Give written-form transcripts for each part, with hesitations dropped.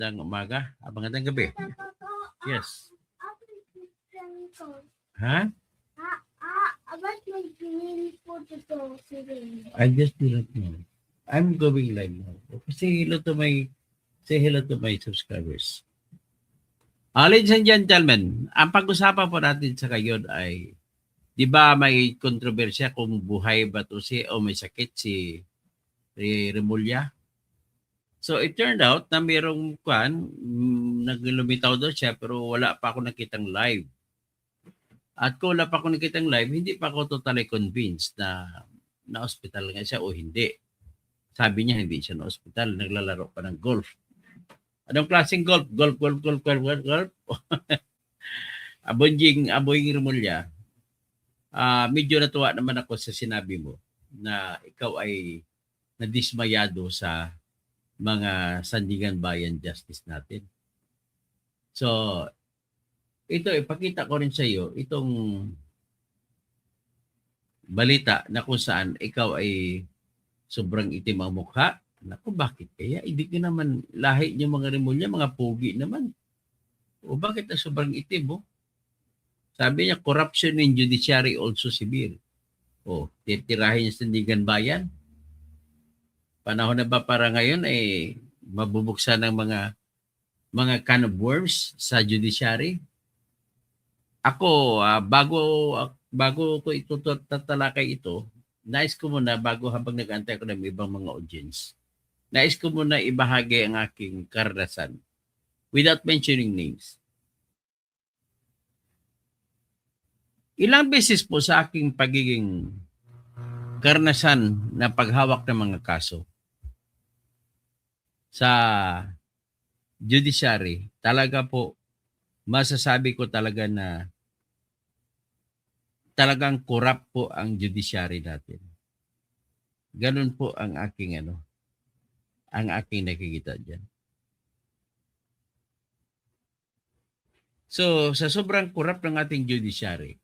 magandang umaga, magandang gabi. Yes. Ha? About my green potato today. I just do not know. I'm going live now. Say hello to my subscribers. Ladies and gentlemen, ang pag-usapan po natin sa ngayon ay, di ba may kontrobersya kung buhay ba to o may sakit si Remulla? So it turned out na mayroong naglumitaw daw siya pero wala pa ako nakitang live. At kung wala pa ako nakitang live, hindi pa ako totally convinced na na-hospital nga siya o hindi. Sabi niya hindi siya na-hospital, naglalaro pa ng golf. Anong klaseng golf? Golf. Aboying Remulla, medyo natuwa naman ako sa sinabi mo na ikaw ay nadismayado sa mga Sandigan Bayan Justice natin. So, ito, ipakita ko rin sa iyo itong balita na kung saan ikaw ay sobrang itim ang mukha. Naku, bakit kaya? Hindi ka naman lahi niyo mga Remulla, mga pogi naman. O bakit na sobrang itim mo? Sabi niya, corruption in judiciary also severe. O, titirahin niya sa Sandigan Bayan. Panahon na ba para ngayon ay mabubuksan ng mga can of worms sa judiciary? Ako, bago ko ito tatalakay ito, nais ko muna, bago habang nag-antay ko ng ibang mga audience, nais ko muna ibahagi ang aking karanasan without mentioning names. Ilang beses po sa aking pagiging karanasan na paghawak ng mga kaso sa judiciary, talaga po, masasabi ko talaga na talagang corrupt po ang judiciary natin. Ganun po ang aking nakikita diyan. So, sa sobrang corrupt ng ating judiciary,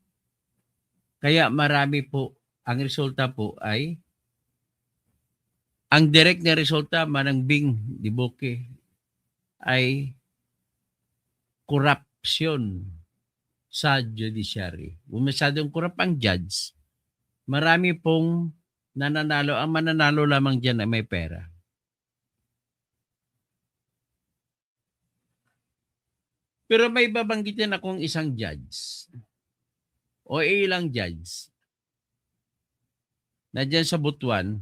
kaya marami po, ang resulta po ay, ang direct na resulta, Manangbing Diboke, ay corruption sa judiciary. Kung masyadong corrupt ang judge, marami pong nananalo. Ang mananalo lamang dyan ay may pera. Pero may babanggitin akong isang judge o ilang judge na dyan sa Butuan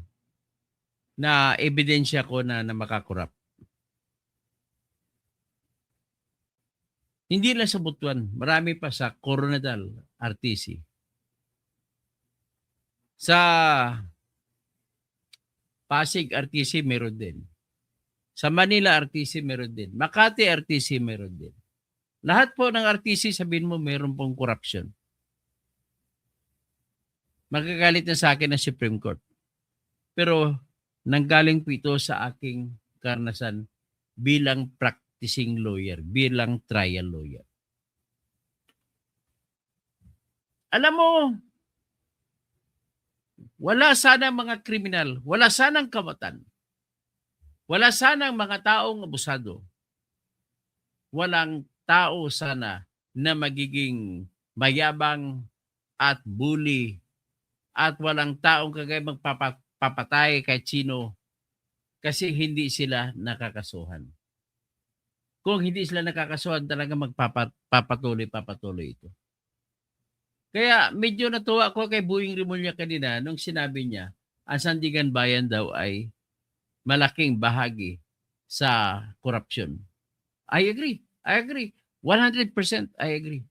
na ebidensya ko na makakorap. Hindi lang sa Butuan, marami pa sa Coronadal, RTC. Sa Pasig, RTC, meron din. Sa Manila, RTC, meron din. Makati, RTC, meron din. Lahat po ng RTC, sabihin mo, meron pong corruption. Magagalit na sa akin ang Supreme Court. Pero nanggaling po ito sa aking karanasan bilang practicing lawyer, bilang trial lawyer. Alam mo, wala sana mga kriminal, wala sanang kamatan, wala sanang mga taong abusado, walang tao sana na magiging mayabang at bully at walang taong kagaya magpapatay kahit sino kasi hindi sila nakakasuhan. Kung hindi sila nakakasuhan, talaga magpapatuloy ito. Kaya medyo natuwa ako kay Boying Remulla kanina nung sinabi niya ang Sandigan Bayan daw ay malaking bahagi sa corruption. I agree. 100% I agree.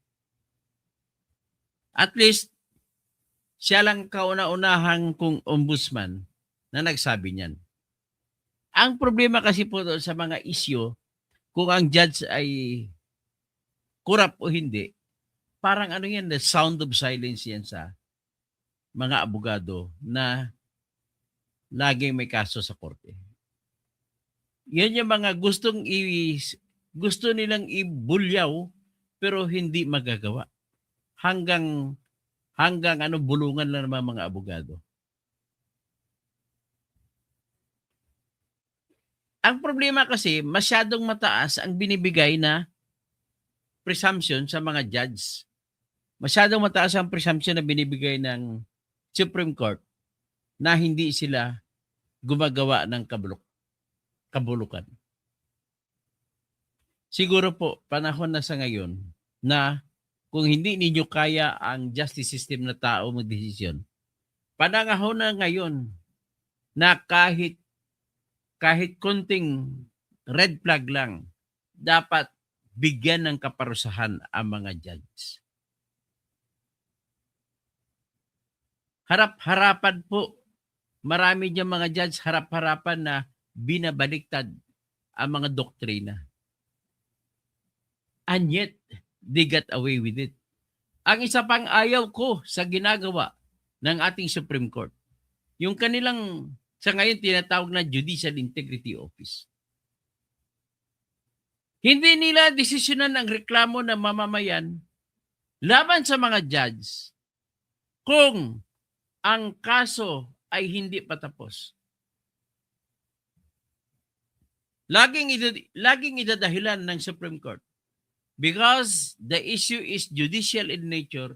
At least, siya lang kauna-unahang kong ombudsman na nagsabi niyan. Ang problema kasi po doon sa mga isyu, kung ang judge ay corrupt o hindi, parang yan, the sound of silence yan sa mga abogado na laging may kaso sa korte. Yan yung mga gusto nilang ibulyaw pero hindi magagawa. Hanggang bulungan lang ng mga abogado. Ang problema kasi, masyadong mataas ang binibigay na presumption sa mga judge. Masyadong mataas ang presumption na binibigay ng Supreme Court na hindi sila gumagawa ng kabulukan. Siguro po, panahon na sa ngayon na kung hindi ninyo kaya ang justice system na tao magdesisyon, panahon na ngayon na kahit konting red flag lang, dapat bigyan ng kaparusahan ang mga judge. Harap-harapan po, marami diyang mga judge harap-harapan na binabaliktad ang mga doktrina. And yet, they got away with it. Ang isa pang ayaw ko sa ginagawa ng ating Supreme Court, yung kanilang sa ngayon tinatawag na Judicial Integrity Office. Hindi nila desisyonan ang reklamo ng mamamayan laban sa mga judge kung ang kaso ay hindi patapos. Laging idadahilan ng Supreme Court, because the issue is judicial in nature,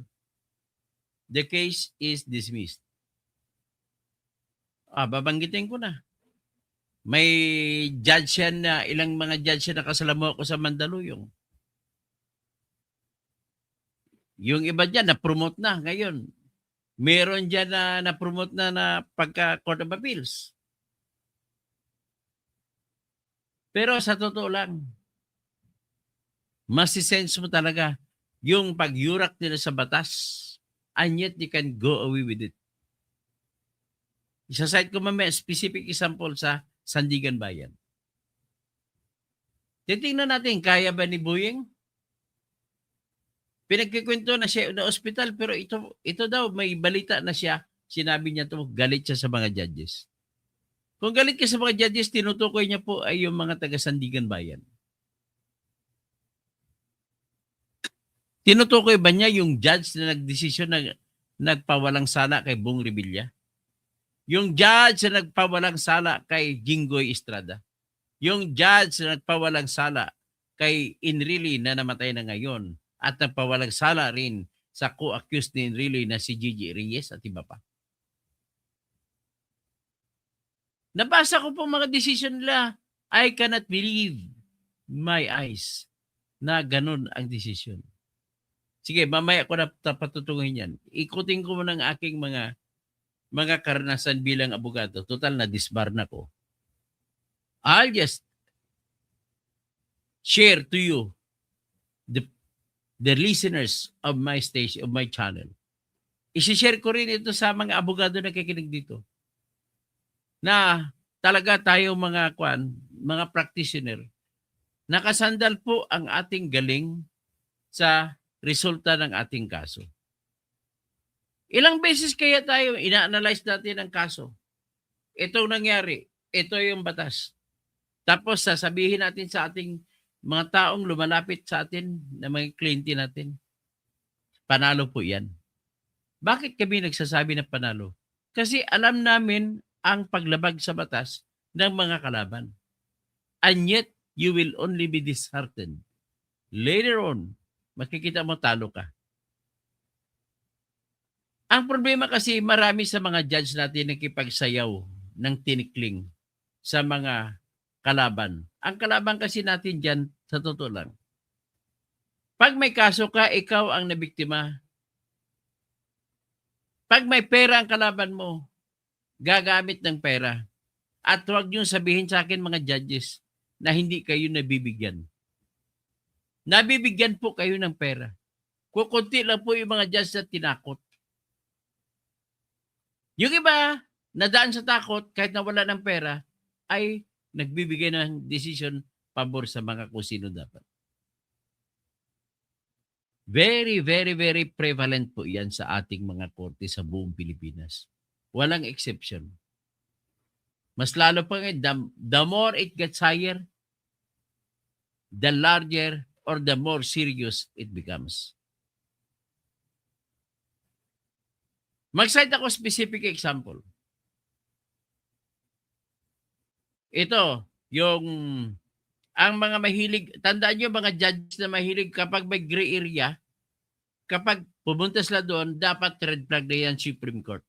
the case is dismissed. Babanggitin ko na. May judge yan na, ilang mga judge yan nakasalamo ako sa Mandaluyong. Yung iba dyan, na-promote na ngayon. Meron dyan na na-promote na pagka-Court of Appeals. Pero sa totoo lang, masisense mo talaga yung pag-yurak nila sa batas, and yet you can go away with it. Isa-cite ko mamaya specific example sa Sandigan Bayan. Titingnan natin, kaya ba ni Boyeng? Pinagkikwento na siya na ospital, pero ito daw, may balita na siya, sinabi niya to, galit siya sa mga judges. Kung galit ka sa mga judges, tinutukoy niya po ay yung mga taga Sandigan Bayan. Tinutukoy ba niya yung judge na nagdesisyon na nagpawalang sala kay Bong Revilla? Yung judge na nagpawalang sala kay Jinggoy Estrada? Yung judge na nagpawalang sala kay Enrile na namatay na ngayon at nagpawalang sala rin sa co-accused ni Enrile na si Gigi Reyes at iba pa? Nabasa ko po mga decision nila. I cannot believe my eyes na ganun ang decision. Sige, mamaya ko na patutungin yan. Ikutin ko muna ang aking mga karanasan bilang abogado. Total na disbar na ko. I'll just share to you the listeners of my station, of my channel. I-share ko rin ito sa mga abogado na kikinig dito. Na talaga tayo mga practitioner, nakasandal po ang ating galing sa resulta ng ating kaso. Ilang beses kaya tayo ina-analyze natin ang kaso? Itong nangyari, ito yung batas. Tapos sasabihin natin sa ating mga taong lumalapit sa atin na mga kliyente natin, panalo po yan. Bakit kami nagsasabi na panalo? Kasi alam namin ang paglabag sa batas ng mga kalaban. And yet, you will only be disheartened. Later on, makikita mo talo ka. Ang problema kasi marami sa mga judge natin nakipagsayaw ng tinikling sa mga kalaban. Ang kalaban kasi natin dyan, sa totoo lang, pag may kaso ka, ikaw ang nabiktima. Pag may pera ang kalaban mo, gagamit ng pera. At huwag niyong sabihin sa akin mga judges na hindi kayo nabibigyan. Nabibigyan po kayo ng pera. Kukunti lang po yung mga judges na tinakot. Yung iba, nadaan sa takot, kahit nawala ng pera, ay nagbibigay ng decision pabor sa mga kung sino dapat. Very, very, very prevalent po yan sa ating mga korte sa buong Pilipinas. Walang exception. Mas lalo pa ngayon, the more it gets higher, the larger or the more serious it becomes. Mag-cite ako specific example. Ito, yung ang mga mahilig, tandaan nyo mga judge na mahilig kapag may gray area, kapag pumunta sila doon, dapat red flag na yan Supreme Court.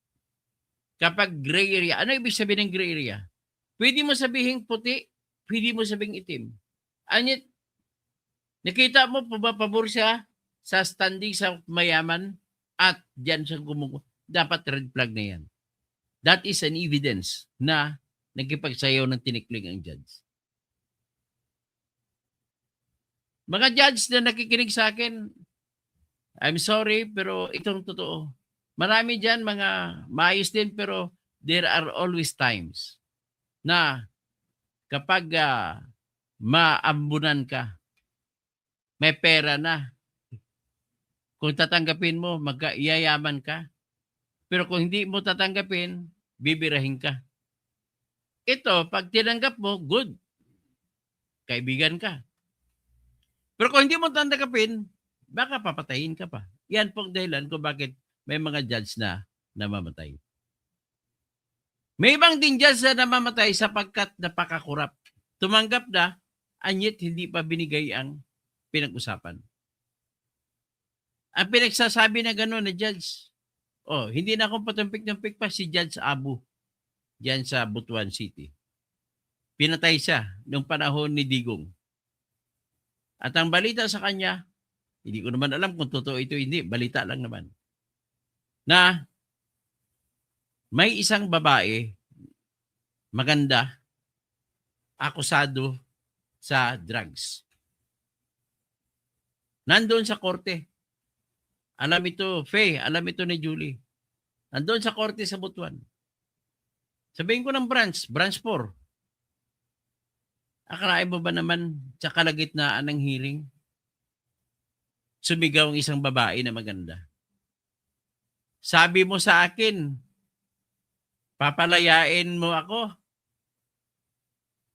Kapag gray area, ano ibig sabihin ng gray area? Pwede mo sabihin puti, pwede mo sabihin itim. Anyit, nakita mo, pumapabor siya sa standing sa mayaman at diyan siya dapat red flag na yan. That is an evidence na nagkipagsayaw ng tinikling ang judge. Mga judge na nakikinig sa akin, I'm sorry, pero itong totoo. Marami dyan mga maayos din, pero there are always times na kapag maambunan ka, may pera na. Kung tatanggapin mo, yayaman ka. Pero kung hindi mo tatanggapin, bibirahin ka. Ito, pag tinanggap mo, good. Kaibigan ka. Pero kung hindi mo tatanggapin, baka papatayin ka pa. Yan pong dahilan kung bakit may mga judge na namamatay. May ibang din judge na namamatay sapagkat napakakurap. Tumanggap na, anyit hindi pa binigay ang pinag-usapan. Ang pinagsasabi na gano'n na judge, hindi na akong patumpik-tumpik pa si Judge Abu diyan sa Butuan City. Pinatay siya noong panahon ni Digong. At ang balita sa kanya, hindi ko naman alam kung totoo ito hindi, balita lang naman, na may isang babae, maganda, akusado sa drugs. Nandoon sa korte. Alam ito, Faye, alam ito ni Julie. Nandoon sa korte sa Butuan. Sabihin ko ng branch 4. Akalain mo ba naman sa kalagitnaan ng hearing, sumigaw ang isang babae na maganda. Sabi mo sa akin, papalayain mo ako.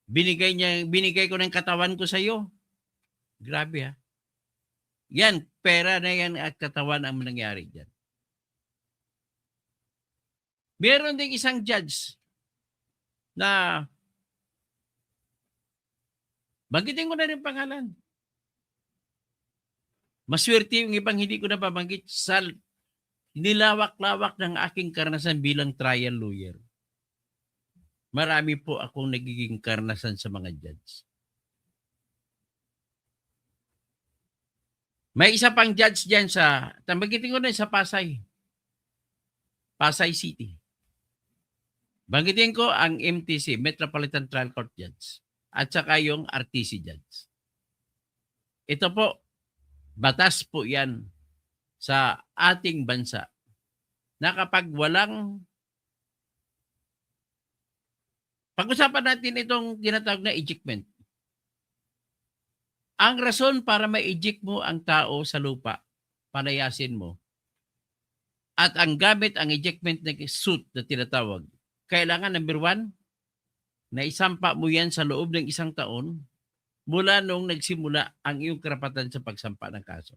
Binigay ko ng katawan ko sa iyo. Grabe ha. Yan, pera na yan at katawan ang nangyari dyan. Meron ding isang judge na banggitin ko na rin pangalan. Maswerte yung ibang hindi ko na pabanggit sa nilawak-lawak ng aking karanasan bilang trial lawyer. Marami po akong nagiging karanasan sa mga judge. May isa pang judge dyan banggitin ko na sa Pasay City. Banggitin ko ang MTC, Metropolitan Trial Court Judge, at saka yung RTC Judge. Ito po, batas po yan sa ating bansa na kapag pag-usapan natin itong tinatawag na ejectment. Ang rason para ma-eject mo ang tao sa lupa, palayasin mo, at ang gamit ang ejectment na suit na tinatawag, kailangan number 1, na isampa mo yan sa loob ng 1 taon mula nung nagsimula ang iyong karapatan sa pagsampa ng kaso.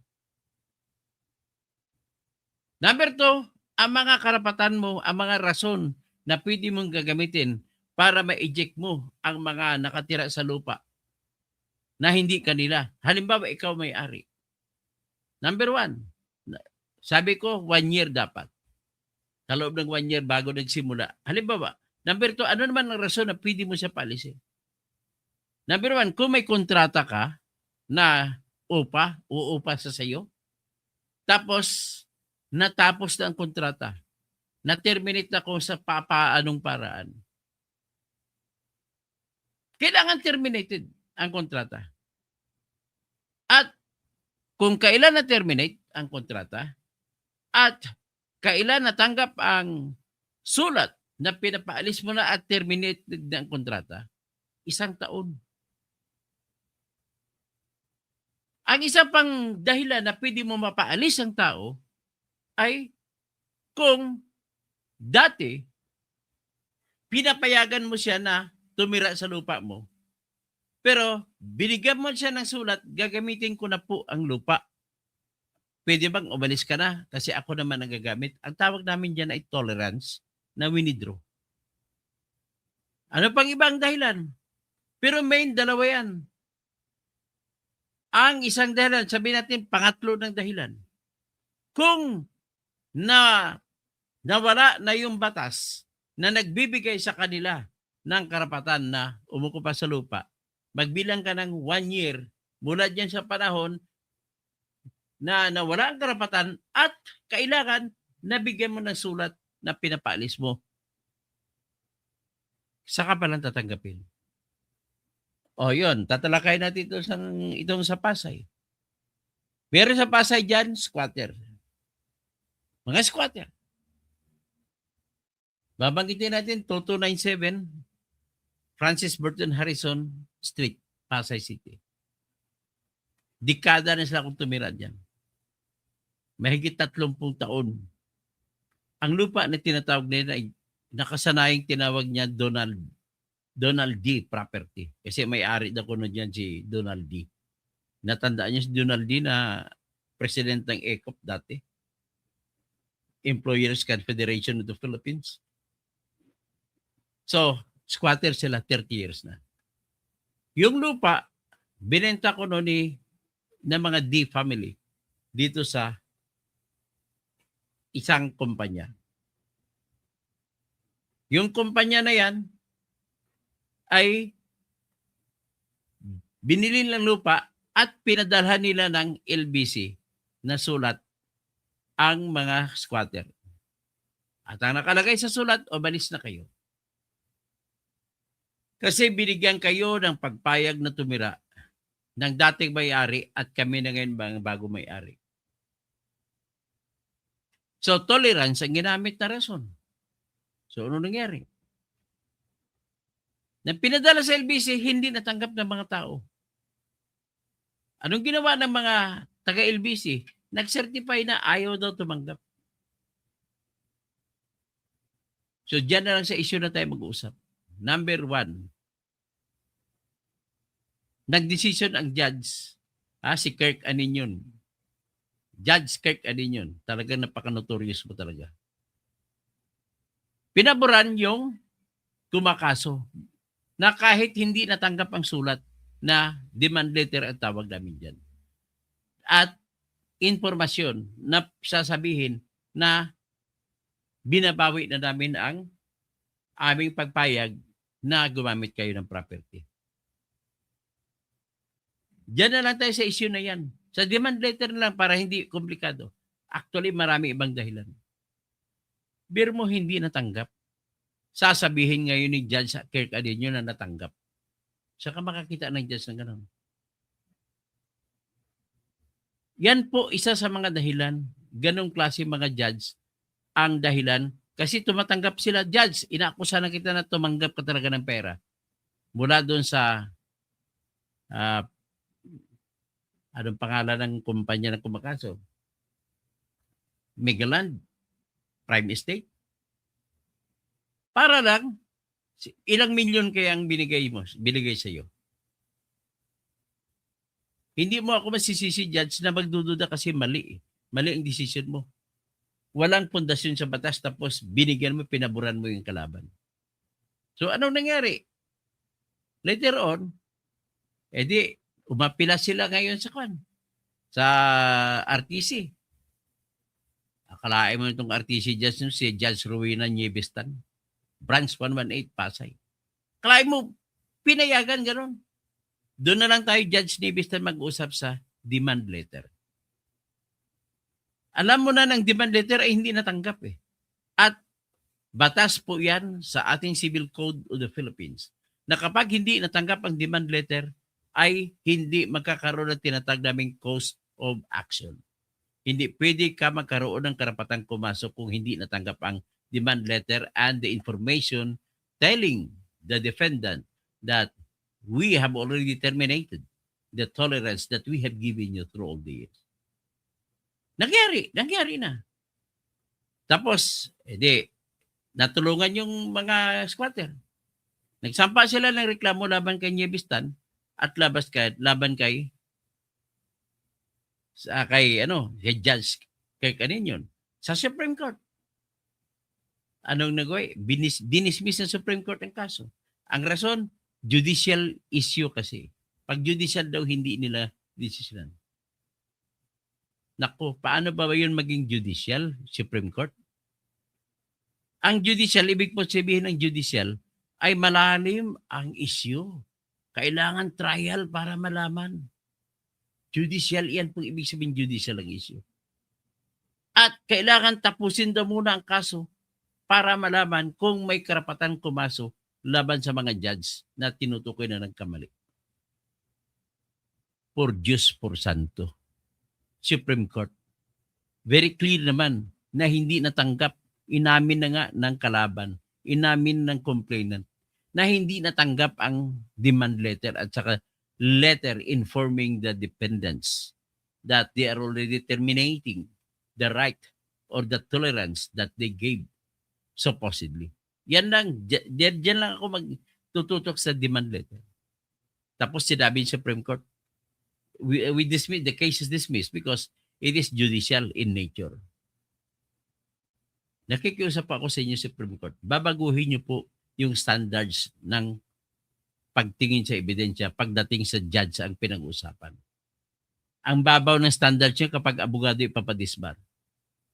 Number 2, ang mga karapatan mo, ang mga rason na pwede mong gagamitin para ma-eject mo ang mga nakatira sa lupa na hindi kanila. Halimbawa, ikaw may-ari. Number 1, sabi ko 1 year dapat. Sa loob ng 1 year bago nagsimula. Halimbawa, number 2, ano naman ang rason na pwede mo siya paalisin? Number 1, kung may kontrata ka na uupa sa sayo, tapos natapos na ang kontrata, na-terminate na kung sa papaanong paraan, kailangan terminated ang kontrata. At kung kailan na-terminate ang kontrata at kailan natanggap ang sulat na pinapaalis mo na at terminated na ang kontrata, 1 taon. Ang isa pang dahilan na pwede mo mapaalis ang tao ay kung dati pinapayagan mo siya na tumira sa lupa mo, pero binigyan mo siya ng sulat, gagamitin ko na po ang lupa. Pwede bang umalis ka na kasi ako naman ang gagamit? Ang tawag namin dyan ay tolerance na winidraw. Ano pang ibang dahilan? Pero main, dalawa yan. Ang isang dahilan, sabihin natin, pangatlo ng dahilan. Kung nawala na yung batas na nagbibigay sa kanila ng karapatan na umukupa sa lupa, magbilang ka ng 1 year mula dyan sa panahon na nawala ang karapatan at kailangan nabigyan mo ng sulat na pinapaalis mo. Saka pa lang tatanggapin. O yun, tatalakay natin itong sa Pasay. Meron sa Pasay dyan, squatter. Mga squatter. Babanggitin natin 2297 Francis Burton Harrison Street, Pasay City. Dekada na sila kung tumira dyan. Mahigit 30 taon. Ang lupa na tinatawag nila ay nakasanayang tinawag niya Donald D. property. Kasi may-ari na kuno dyan si Donald D. Natandaan niyo si Donald D na president ng ECOP dati. Employers Confederation of the Philippines. So, squatter sila 30 years na. Yung lupa, binenta ko noon ng mga D family dito sa isang kumpanya. Yung kumpanya na yan ay binili ng lupa at pinadalhan nila ng LBC na sulat ang mga squatter. At ang nakalagay sa sulat, umalis na kayo. Kasi binigyan kayo ng pagpayag na tumira ng dating may-ari at kami na ngayon mga bago may-ari. So, tolerance ang ginamit na rason. So, ano nangyari? Nang pinadala sa LBC, hindi natanggap ng mga tao. Anong ginawa ng mga taga-LBC? Nag-certify na ayaw daw tumanggap. So, dyan na lang sa issue na tayo mag-uusap. Number 1, nag-decision ang judge, si Kirk Aninyon. Judge Kirk Aninyon. Talagang napaka-notorious mo talaga. Pinaboran yung kumakaso na kahit hindi natanggap ang sulat na demand letter ang tawag namin dyan. At informasyon na sasabihin na binabawi na namin ang aming pagpayag na gumamit kayo ng property. Diyan na lang tayo sa issue na yan. Sa demand letter na lang para hindi komplikado. Actually, marami ibang dahilan. Pero mo hindi natanggap. Sasabihin ngayon ni Judge Kirk Aninyon na natanggap. Saka makakita ng judge ng gano'n. Yan po isa sa mga dahilan. Ganong klase mga judge ang dahilan. Kasi tumatanggap sila, judge, inaakusa na kita na tumanggap ka talaga ng pera. Mula doon sa anong pangalan ng kumpanya na kumakaso? Megaland, Prime Estate. Para lang, ilang milyon kaya ang binigay sa iyo. Hindi mo ako masisisi, judge, na magdududa kasi mali. Mali ang decision mo. Walang pundasyon sa batas tapos binigyan mo, pinaboran mo yung kalaban. So, anong nangyari? Later on, edi, umapila sila ngayon sa RTC. Akalain mo itong RTC judge si Judge Rowena Niebestan. Branch 118, Pasay. Akalain mo, pinayagan gano'n. Doon na lang tayo, Judge Niebestan, mag-usap sa demand letter. Alam mo na ng demand letter ay hindi natanggap eh. At batas po yan sa ating Civil Code of the Philippines na kapag hindi natanggap ang demand letter ay hindi magkakaroon ng tinatag naming cause of action. Hindi pwede ka magkaroon ng karapatang kumasok kung hindi natanggap ang demand letter and the information telling the defendant that we have already terminated the tolerance that we have given you through all the years. Nangyari na. Tapos, natulungan yung mga squatter. Nagsampa sila ng reklamo laban kay Niebestan at laban kay Judge Kirk Aninyon sa Supreme Court. Anong nagawa? Dinismiss ng Supreme Court ang kaso. Ang rason, Judicial issue kasi. Pag judicial daw, hindi nila desisyonan. Naku, paano ba yun maging judicial, Supreme Court? Ang judicial, ibig po sabihin ng judicial, ay malalim ang issue. Kailangan trial para malaman. Judicial, yan pong ibig sabihin judicial ang issue. At kailangan tapusin daw muna ang kaso para malaman kung may karapatan kumaso laban sa mga judge na tinutukoy na nagkamali. Por Diyos, por Santo. Supreme Court. Very clear naman na hindi natanggap, inamin na nga ng kalaban, inamin ng complainant, na hindi natanggap ang demand letter at saka letter informing the dependents that they are already terminating the right or the tolerance that they gave supposedly. Yan lang, diyan lang ako magtututok sa demand letter. Tapos sinabi ng Supreme Court, we dismiss, the case is dismissed because it is judicial in nature. Nakikiusap ako sa inyo, Supreme Court, babaguhin niyo po yung standards ng pagtingin sa ebidensya pagdating sa judge ang pinag-usapan. Ang babaw ng standard niyo kapag abogado ipapadisbar.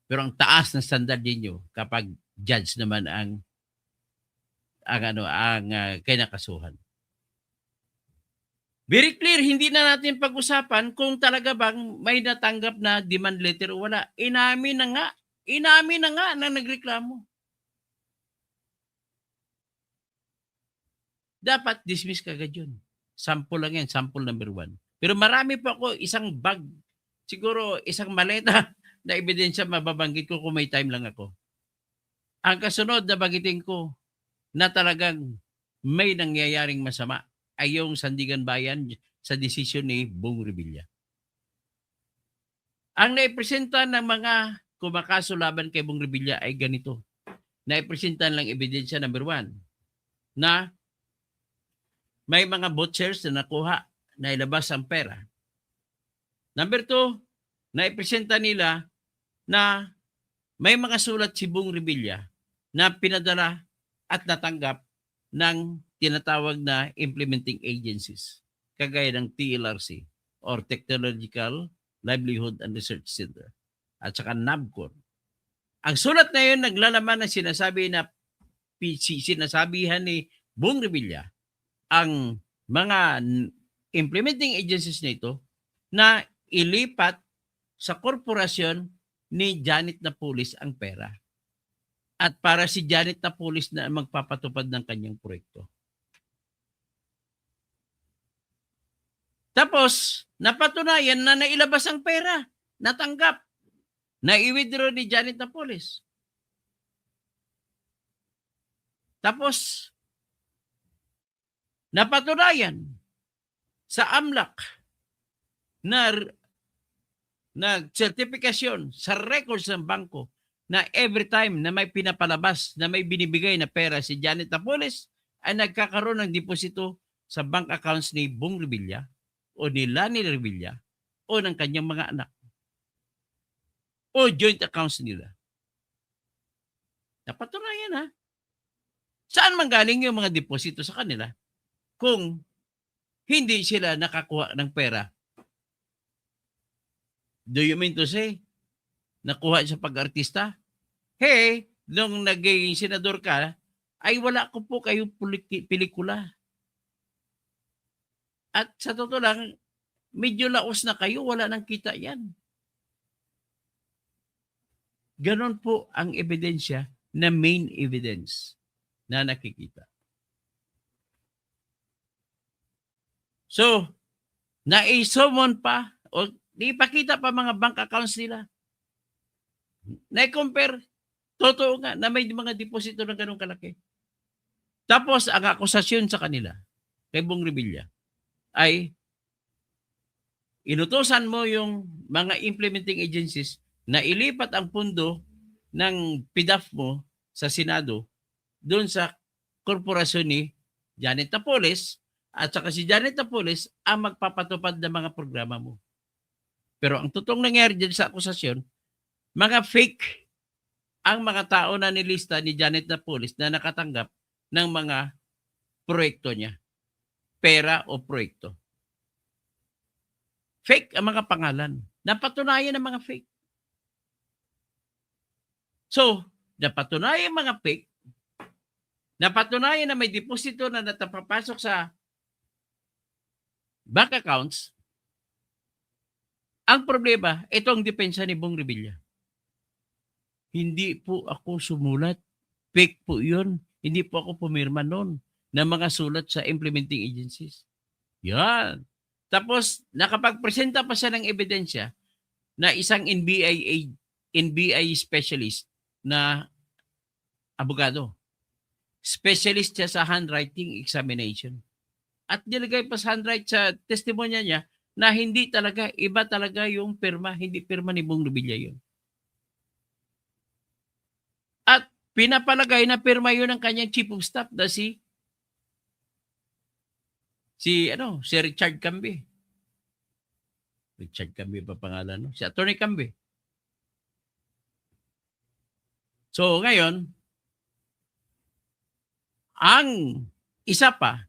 Pero ang taas ng standard niyo kapag judge naman ang kinakasuhan. Very clear, hindi na natin pag-usapan kung talaga bang may natanggap na demand letter o wala. Inamin na nga na nagreklamo. Dapat dismiss kagad yun. Sample lang yan, sample number 1. Pero marami pa ako, isang bag, siguro isang maleta na ebidensya mababanggit ko kung may time lang ako. Ang kasunod na bagitin ko na talagang may nangyayaring masama ay yung Sandigan Bayan sa desisyon ni Bong Revilla. Ang naipresenta ng mga kumakaso laban kay Bong Revilla ay ganito. Naipresenta lang ebidensya number 1 na may mga vouchers na nakuha na ilabas ang pera. Number 2, naipresenta nila na may mga sulat si Bong Revilla na pinadala at natanggap ng tinatawag na implementing agencies kagaya ng TLRC or Technological Livelihood and Research Center at saka NABCOR. Ang sulat na yun naglalaman ng sinasabihan ni Bong Revilla ang mga implementing agencies na ito na ilipat sa korporasyon ni Janet Napoles ang pera. At para si Janet Napoles na magpapatupad ng kanyang proyekto. Tapos, napatunayan na nailabas ang pera, natanggap, na i-withdraw ni Janet Napoles. Tapos, napatunayan sa AMLAC na sertifikasyon sa records ng bangko na every time na may pinapalabas na may binibigay na pera si Janet Napoles ay nagkakaroon ng deposito sa bank accounts ni Bong Revilla o ni Lani Revilla o ng kanyang mga anak o joint accounts nila. Napatunayan ha. Saan manggaling yung mga deposito sa kanila kung hindi sila nakakuha ng pera? Do you mean to say nakuha sa pag-artista? Hey, nung naging senador ka, ay wala ko po kayong pelikula. At sa totoo lang, medyo laos na kayo, wala nang kita yan. Ganon po ang ebidensya na main evidence na nakikita. So, na-summon pa o ipakita pa mga bank accounts nila. Na-compare, totoo nga na may mga deposito na ganun kalaki. Tapos, ang akusasyon sa kanila, kay Bong Revilla, ay inutosan mo yung mga implementing agencies na ilipat ang pundo ng PDAF mo sa Senado doon sa korporasyon ni Janet Napoles at saka si Janet Napoles ang magpapatupad ng mga programa mo. Pero ang totoong nangyari dyan sa akusasyon, mga fake ang mga tao na nilista ni Janet Napoles na nakatanggap ng mga proyekto niya. pera o proyekto. Fake ang mga pangalan. Napatunayan ng mga fake. So, napatunayan ang mga fake, napatunayan na may deposito na natapapasok sa bank accounts. Ang problema, ito ang depensa ni Bong Revilla. Hindi po ako sumulat. Fake po yun. Hindi po ako pumirma noon ng mga sulat sa implementing agencies. Yan. Tapos, nakapagpresenta pa siya ng ebidensya na isang NBI specialist na abogado. Specialist siya sa handwriting examination. At nilagay pa sa handwrite sa testimonya niya na hindi talaga, iba talaga yung pirma, hindi pirma ni Bong Revilla yun. At pinapalagay na pirma yun ng kanyang chief of staff na si Richard Cambe. Richard Cambe pa pangalan, no? Si Attorney Cambe. So ngayon, ang isa pa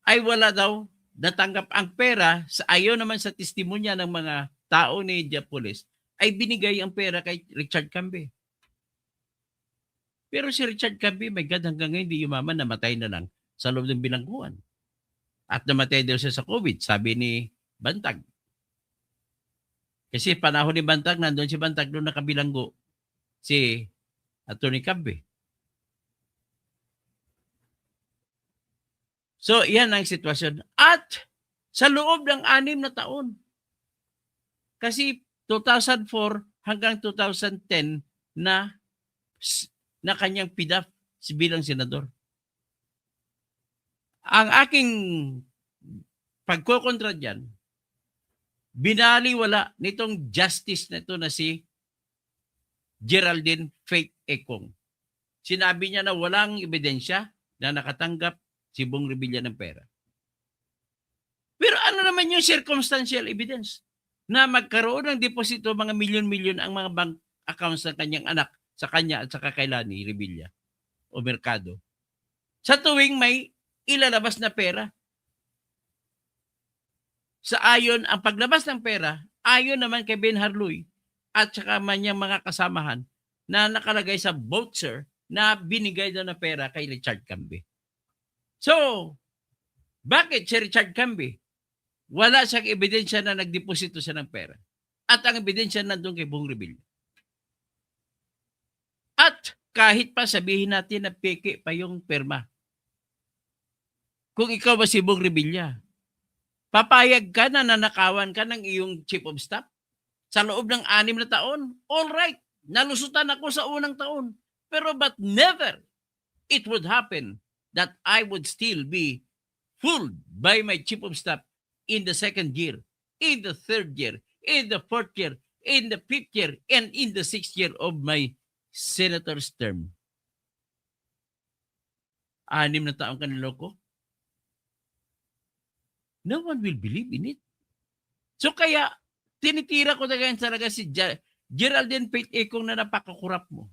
ay wala daw natanggap ang pera sa ayon naman sa testimonya ng mga tao ni Diapolis ay binigay ang pera kay Richard Cambe. Pero si Richard Cambe, my God, hanggang ngayon hindi yumaman, namatay na lang sa loob ng bilangguan. At namatay daw siya sa COVID, sabi ni Bantag. Kasi panahon ni Bantag, nandun si Bantag doon nakabilanggo si Attorney Cambe. So, yan ang sitwasyon. At sa loob ng 6 na taon, kasi 2004 hanggang 2010 na kanyang PDAF bilang senador. Ang aking pagkokontra dyan, binaliwala nitong justice na ito na si Geraldine Faith Ekong. Sinabi niya na walang ebidensya na nakatanggap si Bong Revilla ng pera. Pero ano naman yung circumstantial evidence na magkaroon ng deposito mga milyon-milyon ang mga bank accounts ng kanyang anak sa kanya at sa kay Lani Revilla o Mercado. Sa tuwing may ilalabas na pera. Sa ayon, ang paglabas ng pera, ayon naman kay Ben Harluy at saka manyang mga kasamahan na nakalagay sa voucher na binigay daw na pera kay Richard Cambe. So, bakit si Richard Cambe? Wala siyang ebidensya na nagdeposito siya ng pera. At ang ebidensya nandun kay Bong Revilla. At kahit pa sabihin natin na peke pa yung perma. Kung ikaw ba si Bong Revilla, papayag ka na nanakawan ka ng iyong chief of staff sa loob ng 6 na taon? All right, nalusutan ako sa unang taon. Pero but never it would happen that I would still be fooled by my chief of staff in the 2nd year, in the 3rd year, in the 4th year, in the 5th year, and in the 6th year of my senator's term. 6 na taong kaniloko? No one will believe in it. So kaya, tinitira ko talaga si Geraldine Faith Ekong na napakakurap mo.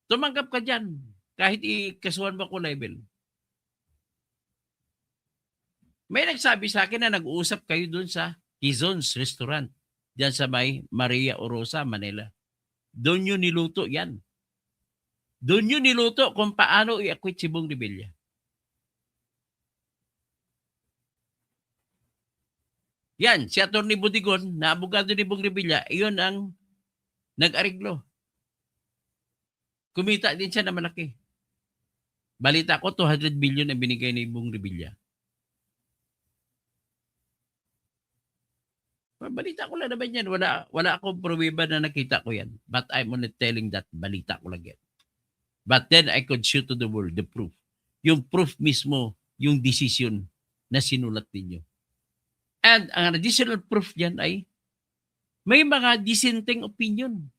Tumanggap ka dyan, kahit ikasuhan mo ko label. May nagsabi sa akin na nag-uusap kayo dun sa Kizon's Restaurant, dyan sa may Maria Orosa, Manila. Doon yun niluto yan. Doon yun niluto kung paano i-acquit si Bong Revilla. Yan, si Atty. Budigon, na abogado ni Bong Revilla, iyon ang nag-ariglo. Kumita din siya na malaki. Balita ko, 200 billion ang binigay ni Bong Revilla. Balita ko lang naman yan. Wala akong pruweba na nakita ko yan. But I'm only telling that balita ko lang yan. But then I could show to the world the proof. Yung proof mismo, yung decision na sinulat ninyo. And ang additional proof dyan ay may mga dissenting opinion.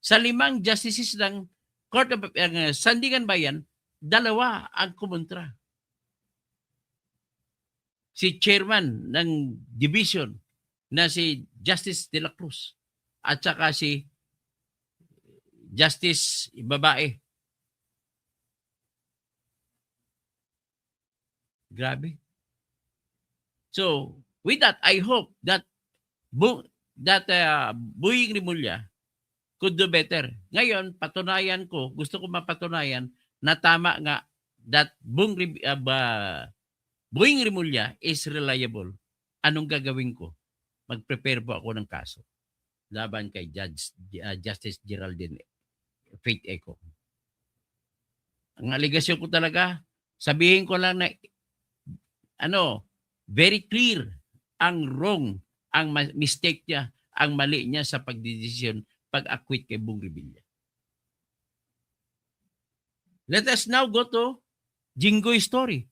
Sa 5 justices ng Court of Sandigan Bayan, 2 ang kumontra. Si chairman ng division na si Justice De La Cruz at saka si Justice babae Grabe. So, with that, I hope that Boying Rimulya could do better. Ngayon, gusto ko mapatunayan na tama nga that Boying Rimulya is reliable. Anong gagawin ko? Mag-prepare po ako ng kaso laban kay Justice Geraldine Faith Eco. Ang aligasyon ko talaga, sabihin ko lang na very clear ang wrong, ang mistake niya, ang mali niya sa pagdedesisyon pag-acquit kay Bong Revilla. Let us now go to Jinggoy story.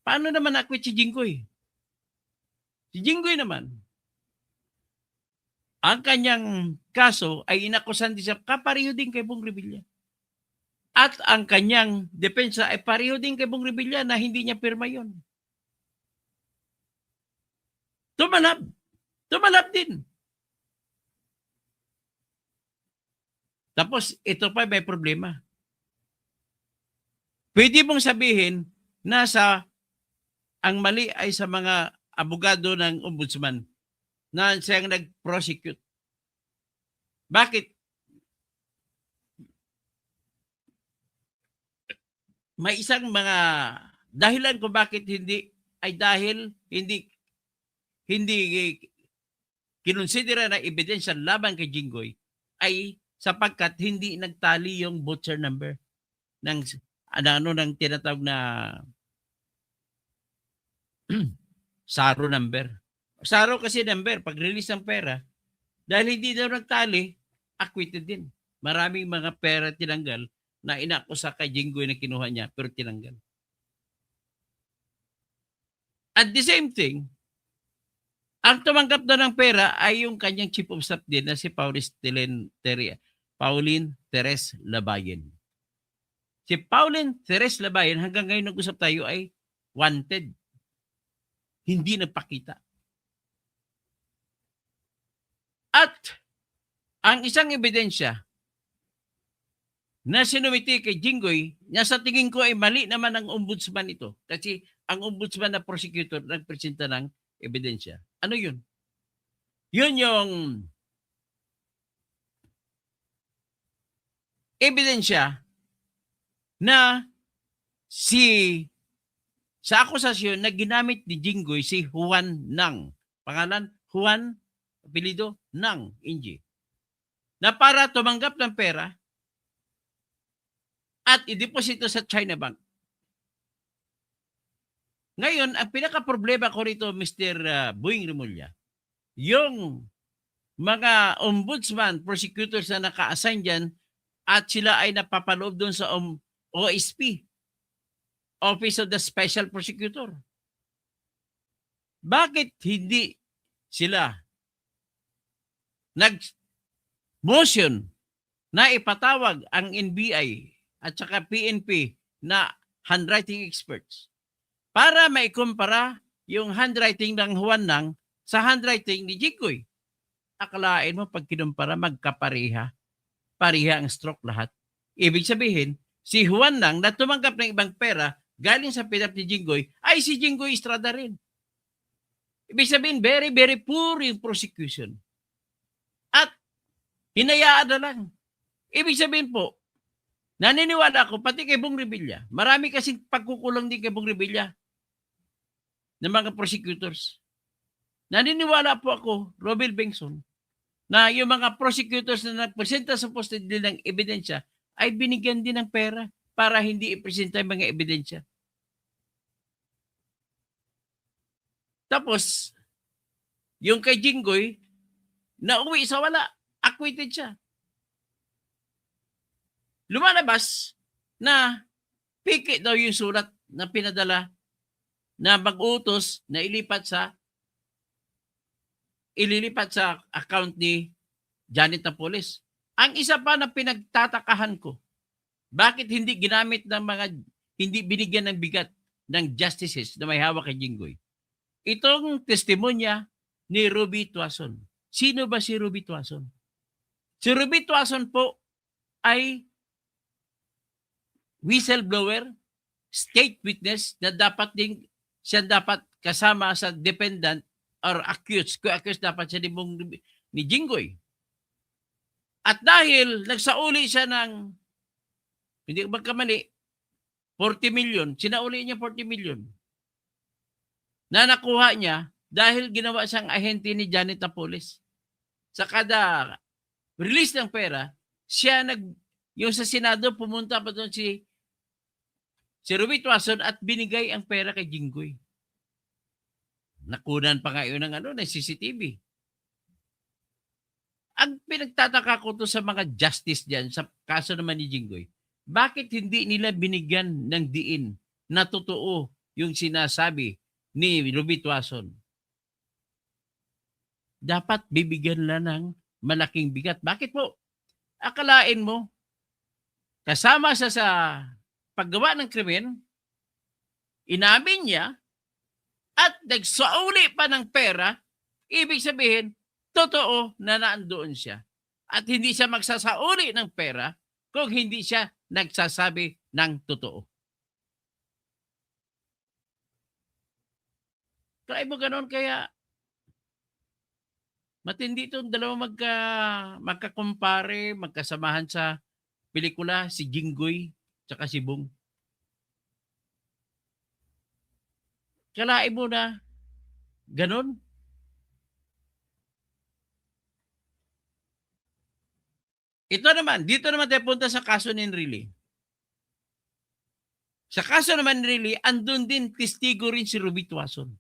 Paano naman acquit si Jinggoy? Si Jinggoy naman, ang kanyang kaso ay inakusan din sa kapareho din kay Bong Revilla. At ang kanyang depensa ay pareho din kay Bong Revilla na hindi niya pirma yun. Tumalab din. Tapos ito pa may problema. Pwede mong sabihin na ang mali ay sa mga abogado ng ombudsman na siyang nag-prosecute. Bakit? May isang mga dahilan kung bakit hindi kinonsidera na ebidensya laban kay Jinggoy ay sapagkat hindi nagtali yung voucher number ng tinatawag na SARO number. SARO kasi number, pag release ng pera, dahil hindi daw nagtali, acquitted din. Maraming mga pera tinanggal na inakusa kay Jinggoy na kinuha niya, pero tinanggal. At the same thing, ang tumanggap na ng pera ay yung kanyang chief of staff din na si Pauline Teres Labayen. Si Pauline Teres Labayen, hanggang ngayon nag-usap tayo ay wanted. Hindi nagpakita. At ang isang ebidensya na sinumiti kay Jinggoy, na sa tingin ko ay mali naman ang ombudsman ito. Kasi ang ombudsman na prosecutor nagpresenta ng ebidensya. Ano yun? Yun yung ebidensya na sa akusasyon na ginamit ni Jinggoy si Juan Nang. Pangalan, Juan, apelido, Nang, Inji. Na para tumanggap ng pera at i-deposito sa China Bank. Ngayon, ang pinaka-problema ko rito, Mr. Boying Rimulya, yung mga ombudsman, prosecutors na naka-assign dyan at sila ay napapaloob doon sa OSP, Office of the Special Prosecutor. Bakit hindi sila nag-motion na ipatawag ang NBI at saka PNP na handwriting experts para maikumpara yung handwriting ng Juan Nang sa handwriting ni Jinggoy? Akalain mo pag kinumpara magkapareha, pareha ang stroke lahat. Ibig sabihin, si Juan Nang na tumanggap ng ibang pera galing sa pinap ni Jinggoy ay si Jinggoy Estrada rin. Ibig sabihin, very, very poor yung prosecution. At hinayaan na lang. Ibig sabihin po, naniniwala ako, pati kay Bong Revilla, marami kasing pagkukulang din kay Bong Revilla ng mga prosecutors. Naniniwala po ako, Robel Bengson, na yung mga prosecutors na nagpresenta sa poste din ng ebidensya ay binigyan din ng pera para hindi ipresenta yung mga ebidensya. Tapos, yung kay Jinggoy, nauwi sa wala. Acquitted siya. Lumalabas na piki daw yung sulat na pinadala na mag-utos na ililipat sa account ni Janet Napoles. Ang isa pa na pinagtatakahan ko, bakit hindi ginamit ng hindi binigyan ng bigat ng justices na may hawak kay Jinggoy? Itong testimonya ni Ruby Tuason. Sino ba si Ruby Tuason? Si Ruby Tuason po ay whistleblower, state witness na dapat ding siya dapat kasama sa dependent or accused. Co-accused dapat siya ni Jinggoy. At dahil nagsauli siya ng, hindi ko magkamali, 40 million, sinauli niya 40 million na nakuha niya dahil ginawa siyang ahente ni Janet Napoles. Sa kada release ng pera, siya yung sa Senado, pumunta pa doon si Ruby Tuason at binigay ang pera kay Jinggoy. Nakunan pa nga yun ng CCTV. Ang pinagtataka ko to sa mga justice diyan sa kaso naman ni Jinggoy, bakit hindi nila binigyan ng diin na totoo yung sinasabi ni Ruby Tuason? Dapat bibigyan lang ng malaking bigat. Bakit po? Akalain mo, kasama sa paggawa ng krimen, inamin niya, at nagsauli pa ng pera, ibig sabihin, totoo na naandoon siya. At hindi siya magsasauli ng pera kung hindi siya nagsasabi ng totoo. Try mo ganon, kaya matindi itong dalawa magkakumpare, magkasamahan sa pelikula, si Jinggoy tsaka si Bong. Kalain mo na ganon. Dito naman tayo punta sa kaso ni Enrile. Sa kaso naman ni Enrile, andun din testigo rin si Ruby Tuason.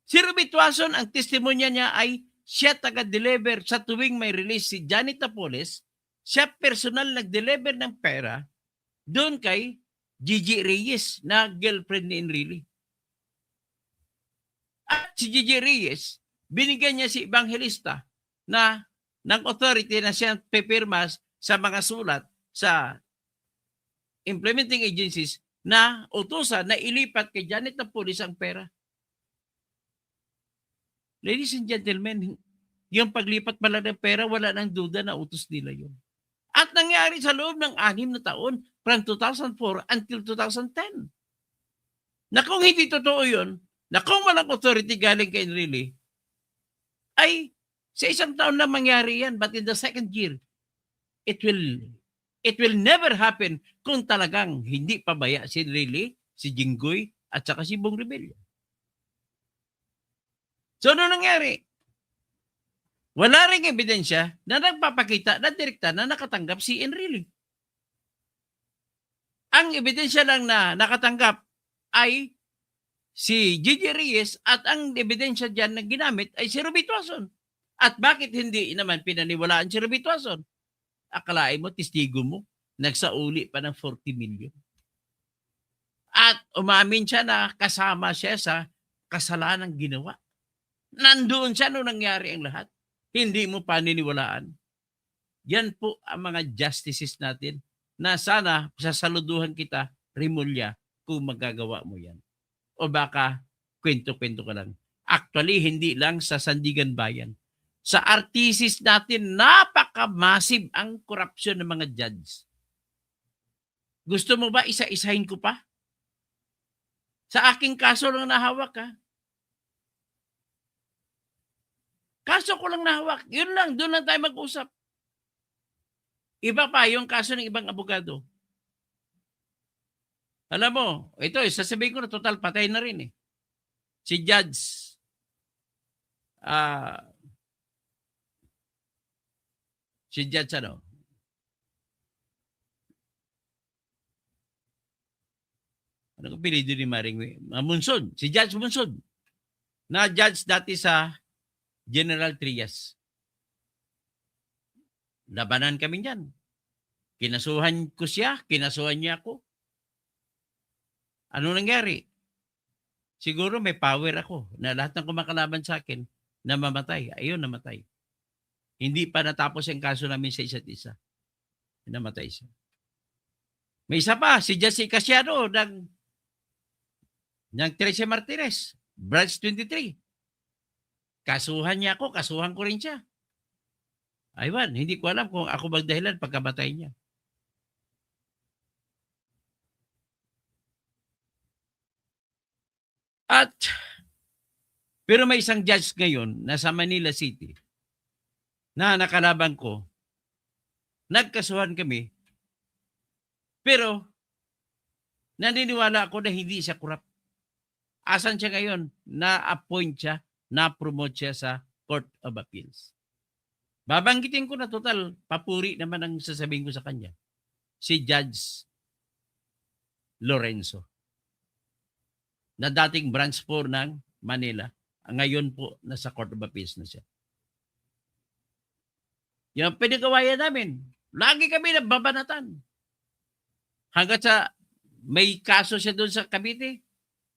Si Ruby Tuason, ang testimonya niya ay siya taga-deliver sa tuwing may release si Janet Napoles, siya personal nag-deliver ng pera doon kay Gigi Reyes na girlfriend ni Enrile. At si Gigi Reyes, binigyan niya si Evangelista ng authority na siya pipirma sa mga sulat sa implementing agencies na utusan na ilipat kay Janet Napoles ang pera. Ladies and gentlemen, yung paglipat pala ng pera, wala nang duda na utos nila yun. At nangyari sa loob ng 6 na taon, from 2004 until 2010. Na kung hindi totoo yun, na kung walang authority galing kay Enrile, ay sa 1 taon lang mangyari yan, but in the 2nd year, it will never happen kung talagang hindi pabaya si Enrile, si Jinggoy, at saka si Bong Revilla. So, ano nangyari? Wala ring ebidensya na nagpapakita na direkta na nakatanggap si Enrile. Ang ebidensya lang na nakatanggap ay si Gigi Reyes at ang ebidensya dyan na ginamit ay si Ruby Tuason. At bakit hindi naman pinaniwalaan si Ruby Tuason? Akalain mo, testigo mo, nagsauli pa ng 40 million. At umamin siya na kasama siya sa kasalanang ginawa. Nandoon siya nung nangyari ang lahat. Hindi mo paniniwalaan. Yan po ang mga justices natin na sana sasaluduhan kita, Rimulya, kung magagawa mo yan. O baka kwento-kwento ka lang. Actually, hindi lang sa Sandigan Bayan. Sa RTCs natin, napaka-massive ang korupsyon ng mga judge. Gusto mo ba isa-isahin ko pa? Sa aking kaso lang nahawak, ha? Kaso ko lang nahawak. Yun lang, doon lang tayo mag-usap. Iba pa yung kaso ng ibang abogado. Alam mo, ito, sasabihin ko na total patay na rin eh. Si Judge, ano? Ano ko pilido ni Maring Munsod? Si Judge Munsod. Na judge dati sa General Trias. Labanan kami niyan. Kinasuhan ko siya, kinasuhan niya ako. Ano nangyari? Siguro may power ako na lahat ng kumakalaban sa akin na mamatay. Ayun, namatay. Hindi pa natapos ang kaso namin sa isa't isa. Namatay siya. May isa pa, si Jessica Casiano ng Teresa Martinez, branch 23. Kasuhan niya ako, kasuhan ko rin siya. Aywan, hindi ko alam kung ako magdahilan pagkamatay niya. At, pero may isang judge ngayon na sa Manila City na nakalaban ko, nagkasuhan kami, pero naniniwala ako na hindi siya corrupt. Asan siya ngayon? Na-appoint siya, na-promote siya sa Court of Appeals. Babanggitin ko na total, papuri naman ang sasabihin ko sa kanya. Si Judge Lorenzo, na dating branch 4 ng Manila. Ngayon po, nasa Court of Appeals na siya. Yung pinagawayan namin, lagi kami nababanatan. Hanggat sa may kaso siya doon sa Cavite,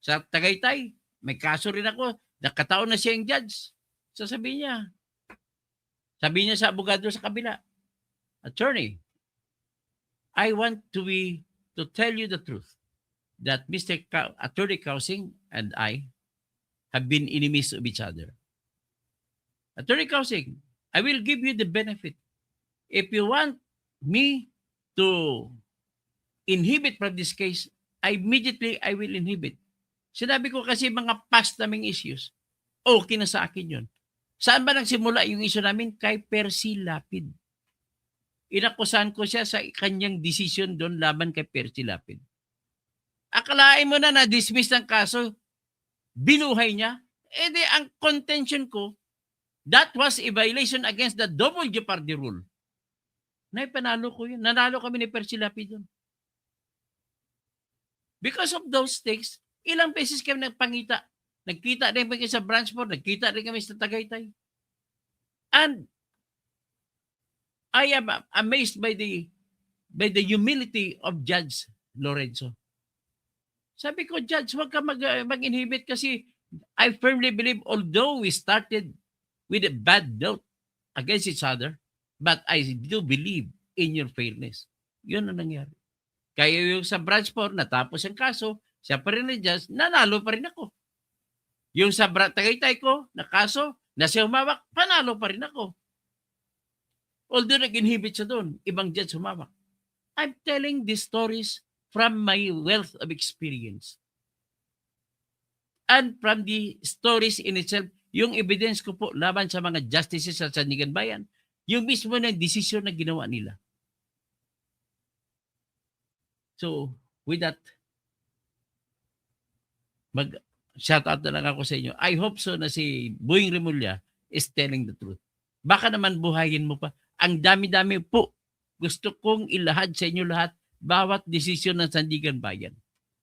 sa Tagaytay, may kaso rin ako, nakataon na siya yung judge. Sasabihin niya, sabi niya sa abogado sa kabila, attorney, I want to tell you the truth that Mr. Attorney Kausing and I have been enemies of each other. Attorney Kausing, I will give you the benefit. If you want me to inhibit from this case, I will inhibit. Sinabi ko kasi mga past naming issues, okay na sa akin yun. Saan ba nagsimula yung issue namin? Kay Percy Lapid. Inakusahan ko siya sa kanyang decision doon laban kay Percy Lapid. Akalain mo na na-dismiss ng kaso, binuhay niya. Eh di, ang contention ko, that was a violation against the double jeopardy rule. Naipanalo ko yun. Nanalo kami ni Percy Lapid doon. Because of those things, ilang beses kami nagpangita. Nagkita rin kami sa branch 4, nagkita rin kami sa Tagaytay. And I am amazed by the humility of Judge Lorenzo. Sabi ko, Judge, huwag ka mag-inhibit kasi I firmly believe, although we started with a bad note against each other, but I do believe in your fairness. Yun ang nangyari. Kaya yung sa branch 4, natapos ang kaso, siya pa rin ang judge, nanalo pa rin ako. Yung sa Tagaytay ko, na kaso, na siya humawak, panalo pa rin ako. Although nag-inhibit siya doon, ibang judge humawak. I'm telling these stories from my wealth of experience. And from the stories in itself, yung evidence ko po laban sa mga justices sa Sandigan Bayan, yung mismo ng desisyon na ginawa nila. So, with that, shout out na lang ako sa inyo. I hope so na si Boying Remulla is telling the truth. Baka naman buhayin mo pa. Ang dami-dami po. Gusto kong ilahad sa inyo lahat bawat desisyon ng Sandigan Bayan.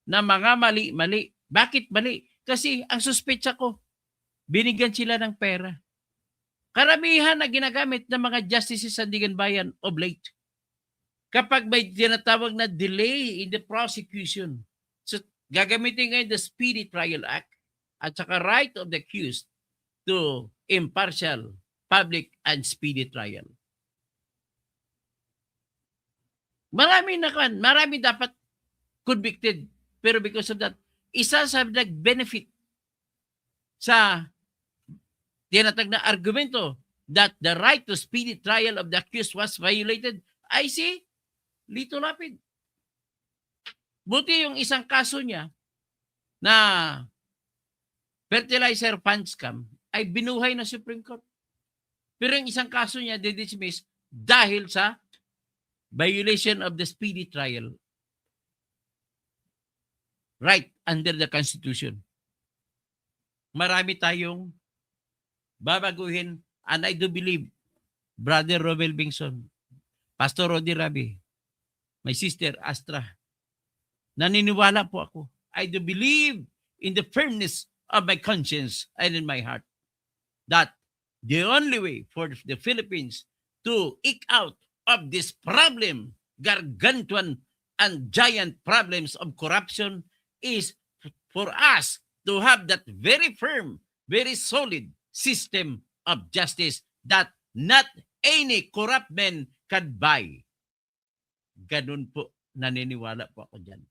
Na mga mali-mali. Bakit mali? Kasi ang suspetsa ko, binigyan sila ng pera. Karamihan na ginagamit ng mga justices sa Sandigan Bayan of late. Kapag may tinatawag na delay in the prosecution, so gagamitin ngayon the Speedy Trial Act at saka right of the accused to impartial, public, and speedy trial. Marami dapat convicted. Pero because of that, isa sa nag-benefit sa tinatag na argumento that the right to speedy trial of the accused was violated, I see Lito Lapid. Buti yung isang kaso niya na fertilizer fund scam ay binuhay na Supreme Court. Pero yung isang kaso niya di-dismiss dahil sa violation of the speedy trial right under the Constitution. Marami tayong babaguhin, and I do believe Brother Romel Bingson, Pastor Rodi Rabi, my sister Astra, naniniwala po ako. I do believe in the firmness of my conscience and in my heart that the only way for the Philippines to eke out of this problem, gargantuan and giant problems of corruption, is for us to have that very firm, very solid system of justice that not any corrupt man can buy. Ganun po, naniniwala po ako dyan.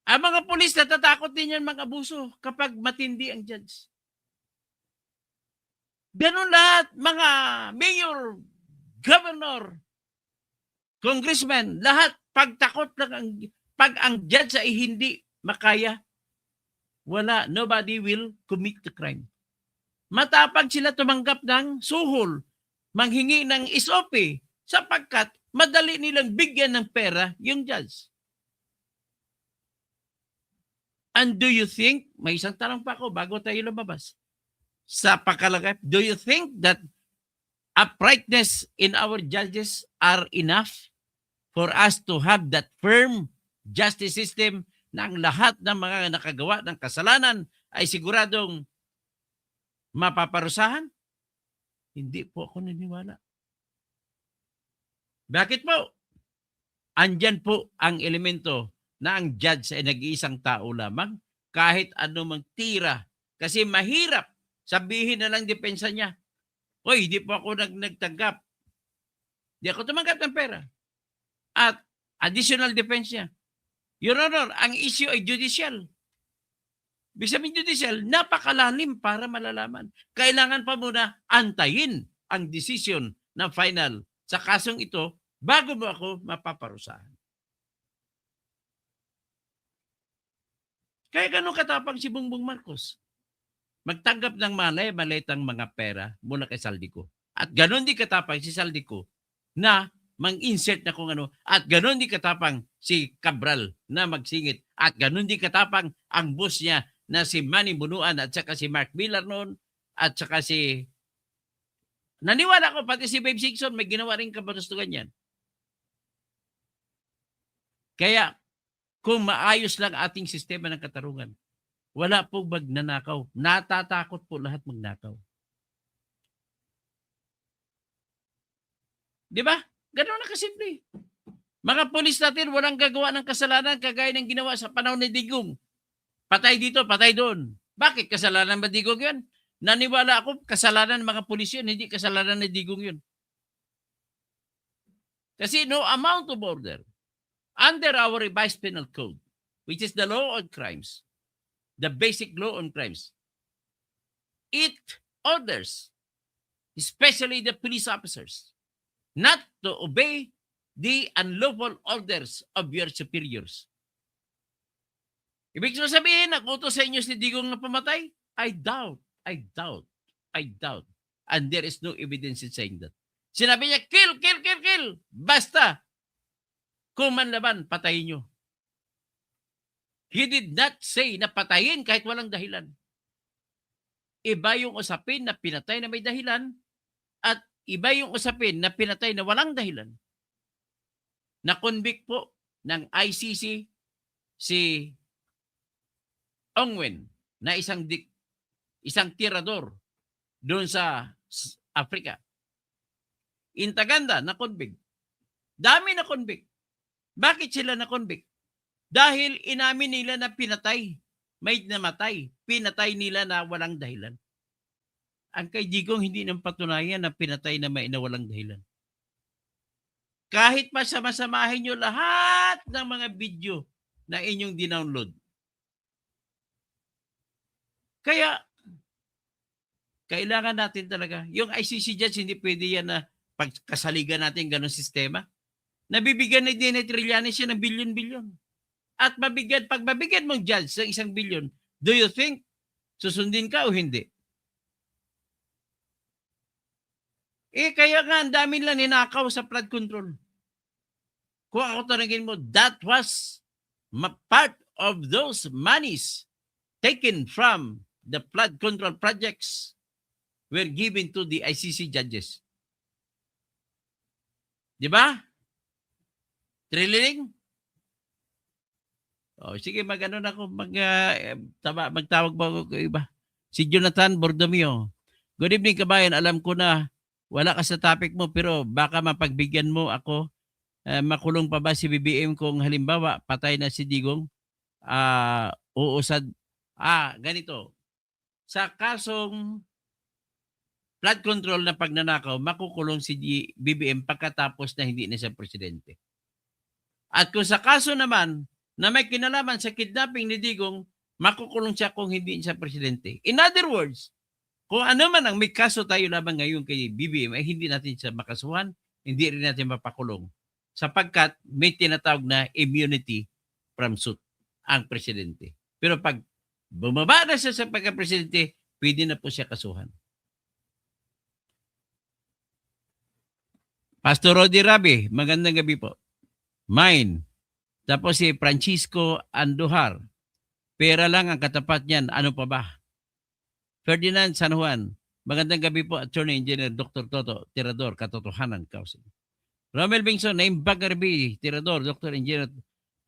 Ang mga pulis natatakot din yan mag-abuso kapag matindi ang judge. Ganun lahat, mga mayor, governor, congressman, lahat pagtakot lang pag ang judge ay hindi makaya, wala, nobody will commit the crime. Matapang sila tumanggap ng suhol, manghingi ng SOP, sapagkat madali nilang bigyan ng pera yung judge. And do you think, may isang tanong pa ako bago tayo lumabas, sa pakalagay, do you think that uprightness in our judges are enough for us to have that firm justice system na ang lahat ng mga nakagawa ng kasalanan ay siguradong mapaparusahan? Hindi po ako naniniwala. Bakit po? Andyan po ang elemento na ang judge ay nag-iisang tao lamang kahit anumang tira. Kasi mahirap sabihin na lang depensa niya, "Oy, hindi po ako nagtanggap. Hindi ako tumanggap ng pera." At additional defense niya, Your Honor, ang issue ay judicial. Ibig sabihin judicial, napakalalim para malalaman. Kailangan pa muna antayin ang decision na final sa kasong ito bago mo ako mapaparusahan. Kaya ganun katapang si Bongbong Marcos. Magtanggap ng malay-malitang mga pera mula kay Saldico. At ganun di katapang si Saldico na mang-insert na kung ano. At ganun di katapang si Cabral na magsingit. At ganun di katapang ang boss niya na si Manny Bunuan at saka si Mark Miller noon at saka si... Naniwala ko pati si Babe Singson may ginawa rin kabatustugan yan. Kaya kung maayos lang ating sistema ng katarungan, wala pong magnanakaw. Natatakot po lahat magnakaw. Di ba? Ganoon na kasimple. Mga polis natin walang gagawa ng kasalanan kagaya ng ginawa sa panahon ni Digong. Patay dito, patay doon. Bakit? Kasalanan ba Digong yun? Naniwala ako, kasalanan ng mga pulis yun, hindi kasalanan ni Digong yun. Kasi no amount of order under our revised penal code, which is the law on crimes, the basic law on crimes, it orders, especially the police officers, not to obey the unlawful orders of your superiors. Ibig sabihin, nakutos sa inyo si Digong na pamatay? I doubt. And there is no evidence in saying that. Sinabi niya, kill. Basta. Kung manlaban, patayin nyo. He did not say na patayin kahit walang dahilan. Iba yung usapin na pinatay na may dahilan at iba yung usapin na pinatay na walang dahilan. Na-convict po ng ICC si Ongwen na isang tirador doon sa Africa. Intaganda na-convict. Dami na-convict. Bakit sila na-convict? Dahil inamin nila na pinatay. May namatay. Pinatay nila na walang dahilan. Ang kay Digong hindi nang patunayan na pinatay na may na walang dahilan. Kahit pa samasamahin nyo lahat ng mga video na inyong dinownload. Kaya, kailangan natin talaga, yung ICC judge, hindi pwede yan na pagkasaligan natin ganun sistema. Nabibigyan ni Dina Trillanes siya ng bilyon-bilyon. At pag mabigyan mong judge ng 1 bilyon, do you think susundin ka o hindi? Kaya nga, ang dami lang ninakaw sa flood control. Kung ako tanongin mo, that was part of those monies taken from the flood control projects were given to the ICC judges. Di ba? Trilling? Oh, sige, mag-ano na ako, magtawag ba ako iba? Si Jonathan Bordomio. Good evening, kabayan. Alam ko na wala ka sa topic mo, pero baka mapagbigyan mo ako. Makulong pa ba si BBM kung halimbawa patay na si Digong? Uusad. Ganito. Sa kasong flood control na pagnanakaw, makukulong si BBM pagkatapos na hindi na siya presidente. At kung sa kaso naman na may kinalaman sa kidnapping ni Digong, makukulong siya kung hindi siya presidente. In other words, kung ano man ang may kaso tayo lamang ngayon kay BBM, ay hindi natin siya makasuhan, hindi rin natin mapakulong. Sapagkat may tinatawag na immunity from suit ang presidente. Pero pag bumaba na siya sa pagka-presidente, pwede na po siya kasuhan. Pastor Rodi Rabi, magandang gabi po. Mine. Tapos si Francisco Andujar. Pera lang ang katapat niyan. Ano pa ba? Ferdinand San Juan. Magandang gabi po, Attorney Engineer Dr. Toto Tirador, Katotohanan Kausing. Romel Bingson, naimbag gabi, Tirador, Dr. Engineer,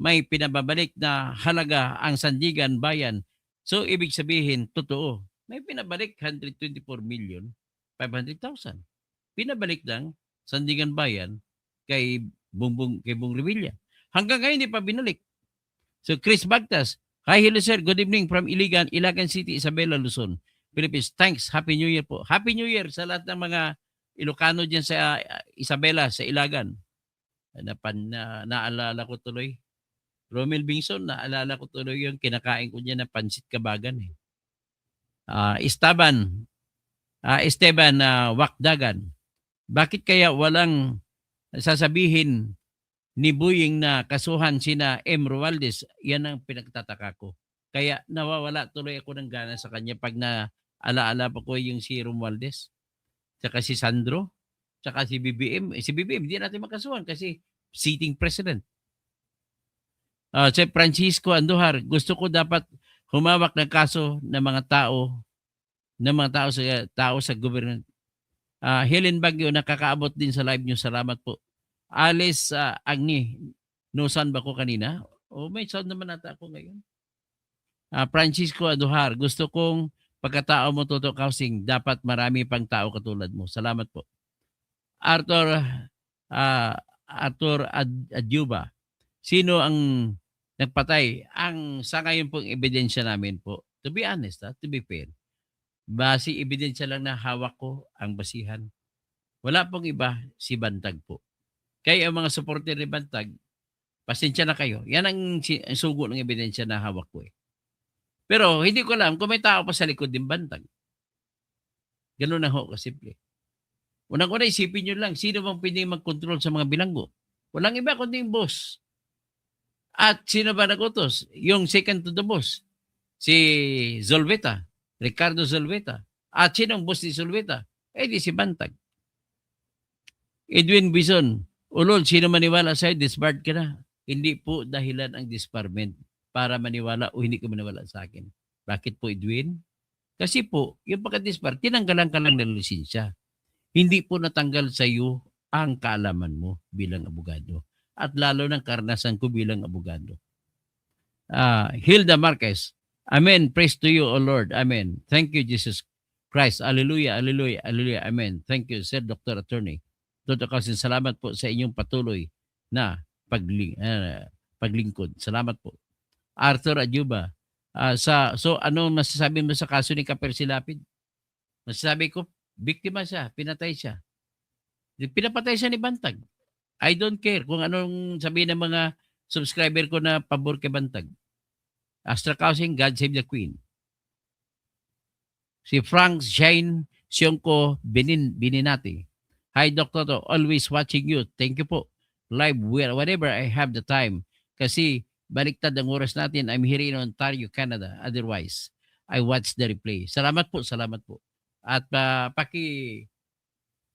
may pinababalik na halaga ang Sandigan Bayan. So, ibig sabihin, totoo. May pinabalik 124,500,000. Pinabalik ng Sandigan Bayan kay Bong Revilla. Hanggang ngayon, hindi pa binalik. So, Chris Bagtas, hi, hello sir, good evening from Ilagan City, Isabela, Luzon, Philippines. Thanks, Happy New Year po. Happy New Year sa lahat ng mga Ilocano dyan sa Isabela, sa Ilagan. Naalala ko tuloy. Romel Bingson, naalala ko tuloy yung kinakain ko dyan na pansit kabagan. Esteban Wakdagan. Bakit kaya walang sasabihin ni Buying na kasuhan sina M. Romualdez? Yan ang pinagtataka ko. Kaya nawawala tuloy ako ng gana sa kanya pag naalaala pa ko yung si Romualdez. Tsaka si Sandro. Tsaka si BBM. Si BBM, hindi natin makasuhan kasi sitting president. Si Francisco Andujar, gusto ko dapat humawak ng kaso ng mga tao sa gobyerno. Helen Baguio, nakakaabot din sa live nyo. Salamat po. Alice Agni, no sound ba ko kanina? May sound naman nata ako ngayon. Francisco Andujar, gusto kong pagkatao mo, Toto Kausing, dapat marami pang tao katulad mo. Salamat po. Arthur Adjuba, sino ang nagpatay? Ang sa ngayon pong ebidensya namin po, to be honest, to be fair, base ebidensya lang na hawak ko ang basihan. Wala pong iba, si Bantag po. Kaya ang mga supporter ni Bantag, pasensya na kayo. Yan ang sugo ng ebidensya na hawak ko eh. Pero hindi ko alam kung may tao pa sa likod din Bantag. Ganun na ho, kasimple. Unang-una, isipin nyo lang, sino bang pwede mag-control sa mga bilanggo? Walang iba kundi yung boss. At sino ba nagutos? Yung second to the boss. Si Zolveta, Ricardo Zolveta. At sino ang boss ni Zolveta? Di si Bantag. Edwin Bison, ulol, sino maniwala sa'yo, disbarred ka na. Hindi po dahilan ang disbarment para maniwala o hindi ka maniwala sa akin. Bakit po, Edwin? Kasi po, yung pagka-disbarred, tinanggalan ka lang ng lisensya. Hindi po natanggal sa iyo ang kaalaman mo bilang abogado. At lalo ng karanasan ko bilang abogado. Hilda Marquez, Amen. Praise to you, O Lord. Amen. Thank you, Jesus Christ. Alleluia, alleluia, alleluia. Amen. Thank you, Sir Dr. Attorney. Dr. Cousin, salamat po sa inyong patuloy na paglingkod. Salamat po. Arthur Adjuba, so ano masasabi mo sa kaso ni Kaper Silapid? Masasabi ko, biktima siya, pinatay siya. Pinapatay siya ni Bantag. I don't care kung anong sabihin ng mga subscriber ko na pabor kay Bantag. Astra Kausing, God Save the Queen. Si Frank Shane Sionko Bininati. Hi, Dr. To, always watching you. Thank you po. Live whenever I have the time. Kasi baliktad ang oras natin. I'm here in Ontario, Canada. Otherwise, I watch the replay. Salamat po, salamat po. At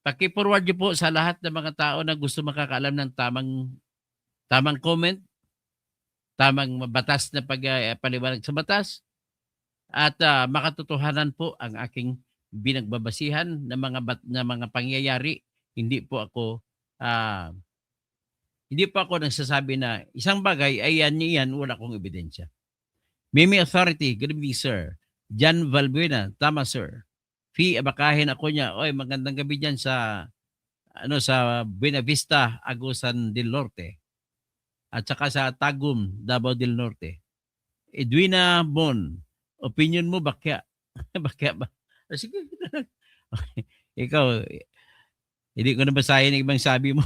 paki-forward niyo po sa lahat ng mga tao na gusto makakaalam ng tamang comment, tamang batas na paliwanag sa batas, at makatotohanan po ang aking binagbabasihan ng mga pangyayari. Hindi po ako nagsasabi na isang bagay ay yan, wala kong ebidensya. Mimi Authority, good evening, sir. Jan Valbuena, tama, sir. Fee, abakahin ako niya. Oy, magandang gabi dyan sa Buena Vista, Agusan del Norte. At saka sa Tagum, Davao del Norte. Edwina Bon, opinion mo bakya? Bakya ba? Sige. Ikaw, hindi ko na basahin ang ibang sabi mo.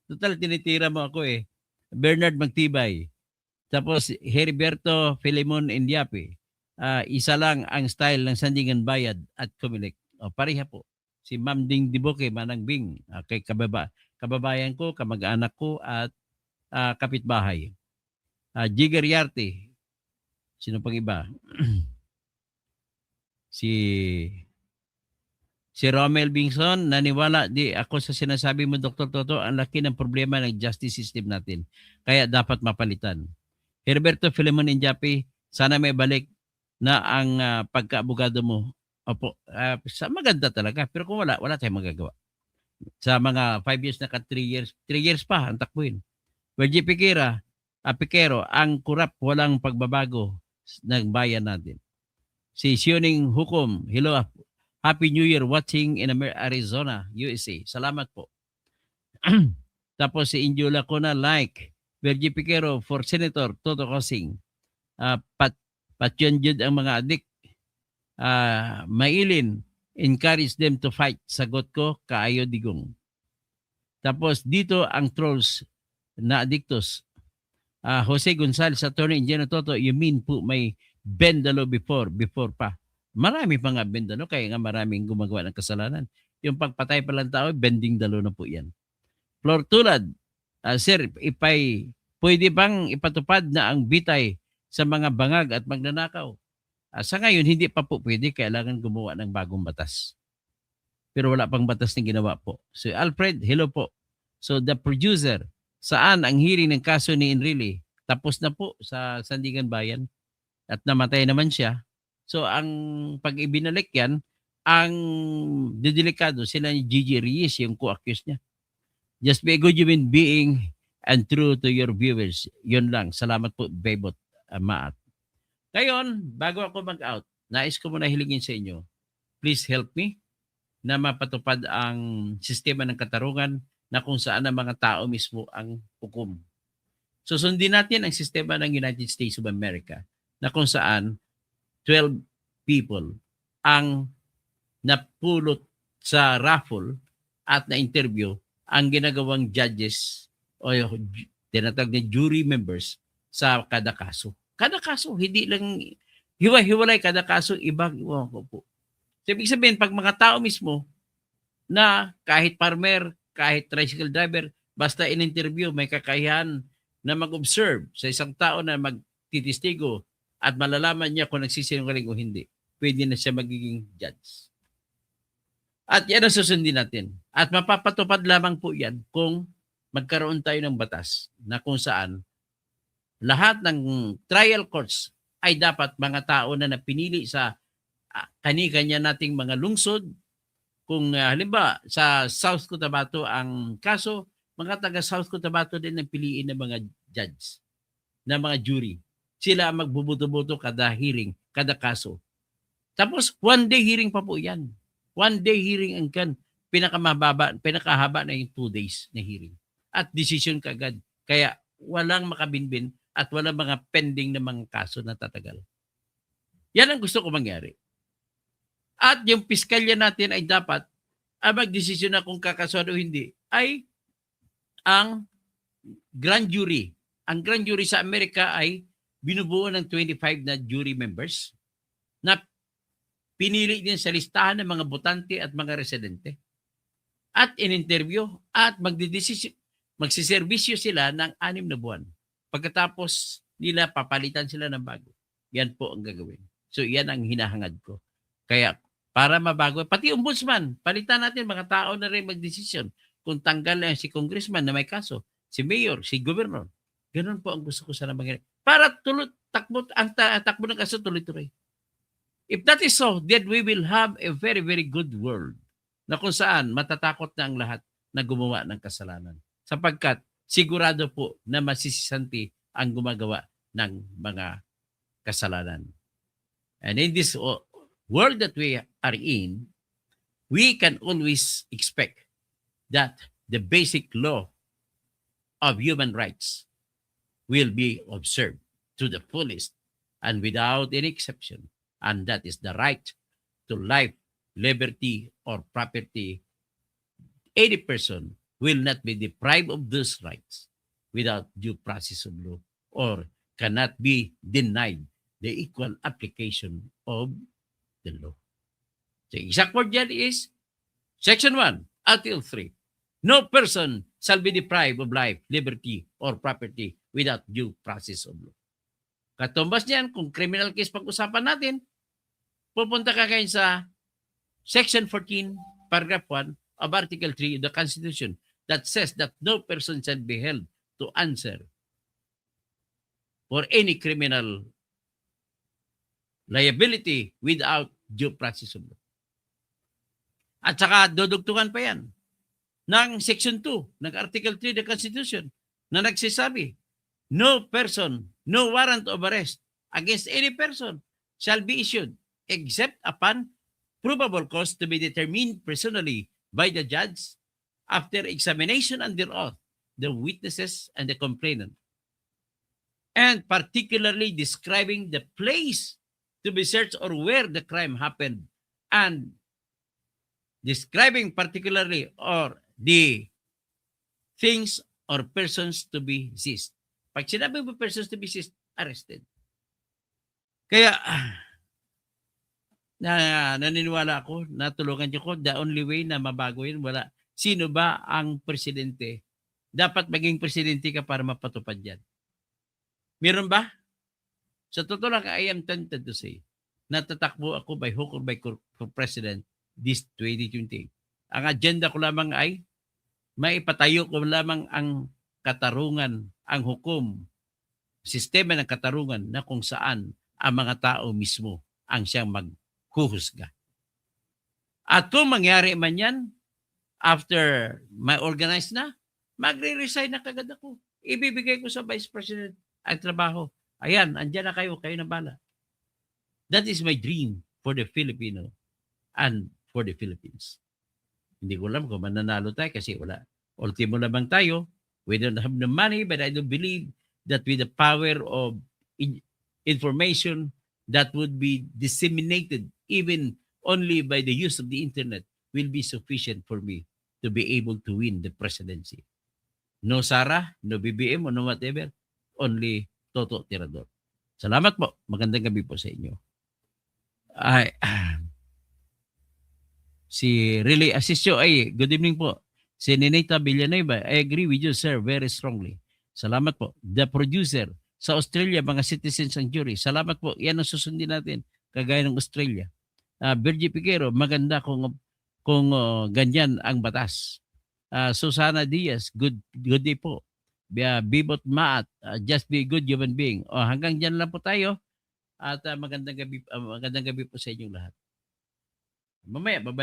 Total, tinitira mo ako eh. Bernard Magtibay. Tapos, Heriberto Filemon Indiapi. Isa lang ang style ng Sandigan Bayad at Comelec. Pareha po. Si Ma'am Ding Diboke, Manang Bing, kay kababayan ko, kamag-anak ko at kapitbahay. Jigger Yarte. Sino pang iba? si Si Romel Bingson, naniwala di ako sa sinasabi mo, Dr. Toto, ang laki ng problema ng justice system natin. Kaya dapat mapalitan. Herberto Filemon Injapi, sana may balik na ang pagkaabogado mo. Opo, sa maganda talaga. Pero kung wala, wala tayong magagawa. Sa mga 5 years na 3 years pa, ang takbuhin. Virgie Piquero, ang kurap, walang pagbabago ng bayan natin. Si Sioning Hukom, hello, Happy New Year watching in Arizona, USA. Salamat po. Tapos si Injo Lacona, like. Virgie Piquero for Senator Toto Kosing. Patyonjud ang mga adik. Mailin, encourage them to fight. Sagot ko, kaayo digong. Tapos dito ang trolls na adictos. Jose Gonzalez, Attorney Engineer Toto, you mean po may bendalo before pa. Marami pa nga bendalo, kaya nga maraming gumagawa ng kasalanan. Yung pagpatay pa lang tao, bending dalo na po yan. Flor Tulad, sir, pwede bang ipatupad na ang bitay sa mga bangag at magnanakaw? Sa ngayon, hindi pa po pwede, kailangan gumawa ng bagong batas. Pero wala pang batas na ginawa po. So Alfred, hello po. So the producer, saan ang hearing ng kaso ni Enrile? Tapos na po sa Sandigan Bayan at namatay naman siya. So ang pag ibinalik yan, ang dedelikado sila ni Gigi Reyes, yung co-accused niya. Just be a good human being and true to your viewers. Yun lang. Salamat po, Bebot Maat. Ngayon, bago ako mag-out, nais ko muna hilingin sa inyo, please help me na mapatupad ang sistema ng katarungan na kung saan ang mga tao mismo ang hukom. Susundin natin ang sistema ng United States of America na kung saan 12 people ang napulot sa raffle at na-interview ang ginagawang judges o tinatawag na jury members sa kada kaso. Kada kaso, hindi lang hiwa-hiwalay kada kaso, ibang ko po. So, ibig sabihin, pag mga tao mismo na kahit farmer, kahit tricycle driver, basta in-interview, may kakayahan na mag-observe sa isang tao na magtitistigo at malalaman niya kung nagsisinungaling o hindi, pwede na siya magiging judge. At yan ang susundin natin. At mapapatupad lamang po yan kung magkaroon tayo ng batas na kung saan lahat ng trial courts ay dapat mga tao na napinili sa kani-kanya nating mga lungsod. Kung halimbawa sa South Cotabato ang kaso, mga taga South Cotabato din ang piliin ng mga judge, na mga jury. Sila ang magbubuto-buto kada hearing, kada kaso. Tapos one day hearing pa po yan. One day hearing ang pinakahaba na yung 2 days na hearing. At decision kagad. Kaya walang makabinbin at walang mga pending na mga kaso na tatagal. Yan ang gusto ko mangyari. At yung piskalya natin ay dapat magdesisyon na kung kakasuhan o hindi ay ang grand jury. Ang grand jury sa Amerika ay binubuo ng 25 na jury members na pinili din sa listahan ng mga botante at mga residente. At in-interview at magsiservisyo sila ng 6 na buwan. Pagkatapos nila, papalitan sila ng bago. Yan po ang gagawin. So yan ang hinahangad ko. Kaya para mabago, pati ombudsman, palitan natin mga tao na rin magdesisyon. Kung tanggal na si congressman na may kaso, si mayor, si governor. Ganun po ang gusto ko sana mangyari. Para takbo ng kaso tuloy-tuloy. If that is so, then we will have a very, very good world na kung saan matatakot na ang lahat na gumawa ng kasalanan. Sapagkat sigurado po na masisisanti ang gumagawa ng mga kasalanan. And in this world that we are in, we can always expect that the basic law of human rights will be observed to the fullest and without any exception. And that is the right to life, liberty, or property. Any person will not be deprived of those rights without due process of law or cannot be denied the equal application of the law. The exact word dyan is Section 1, Article 3. No person shall be deprived of life, liberty, or property without due process of law. Katumbas niyan, kung criminal case pag-usapan natin, pupunta ka kayo sa Section 14, Paragraph 1 of Article 3 of the Constitution that says that no person shall be held to answer for any criminal liability without due process of law. At saka dudugtungan pa yan ng Section 2 ng Article 3 of the Constitution na nagsisabi, no person, no warrant of arrest against any person shall be issued except upon probable cause to be determined personally by the judge after examination under oath, the witnesses and the complainant, and particularly describing the place to be searched or where the crime happened, and describing particularly or the things or persons to be seized. Pag sinabi mo persons to be seized, arrested. Kaya, naniniwala ako, natulungan niyo ko, the only way na mabago yun, wala. Sino ba ang presidente? Dapat maging presidente ka para mapatupad yan. Meron ba? Sa totoo lang, I am tempted to say, natatakbo ako by hook or by crook for president this 2028. Ang agenda ko lamang ay maipatayo ko lamang ang katarungan, ang hukom, sistema ng katarungan na kung saan ang mga tao mismo ang siyang maghuhusga. At kung mangyari man yan, after ma-organize na, magre-resign na kagad ako. Ibibigay ko sa Vice President ang trabaho. Ayan, andyan na kayo na bala. That is my dream for the Filipino and for the Philippines. Hindi ko alam kung mananalo tayo kasi wala. Ultimo lamang tayo. We don't have the money, but I do believe that with the power of information that would be disseminated even only by the use of the internet will be sufficient for me to be able to win the presidency. No Sara, no BBM, or no whatever, only Toto Tirador. Salamat po. Magandang gabi po sa inyo. Si Relay Asisio, good evening po. Si Ninita Villanueva, I agree with you, sir, very strongly. Salamat po. The producer, sa Australia, mga citizens ang jury. Salamat po. Yan ang susundin natin, kagaya ng Australia. Virgie Piquero, maganda kung ganyan ang batas. Susana Diaz, good day po. Bibot Maat, just be a good human being. Hanggang dyan lang po tayo. At magandang gabi po sa inyong lahat. Mamaya, babalik.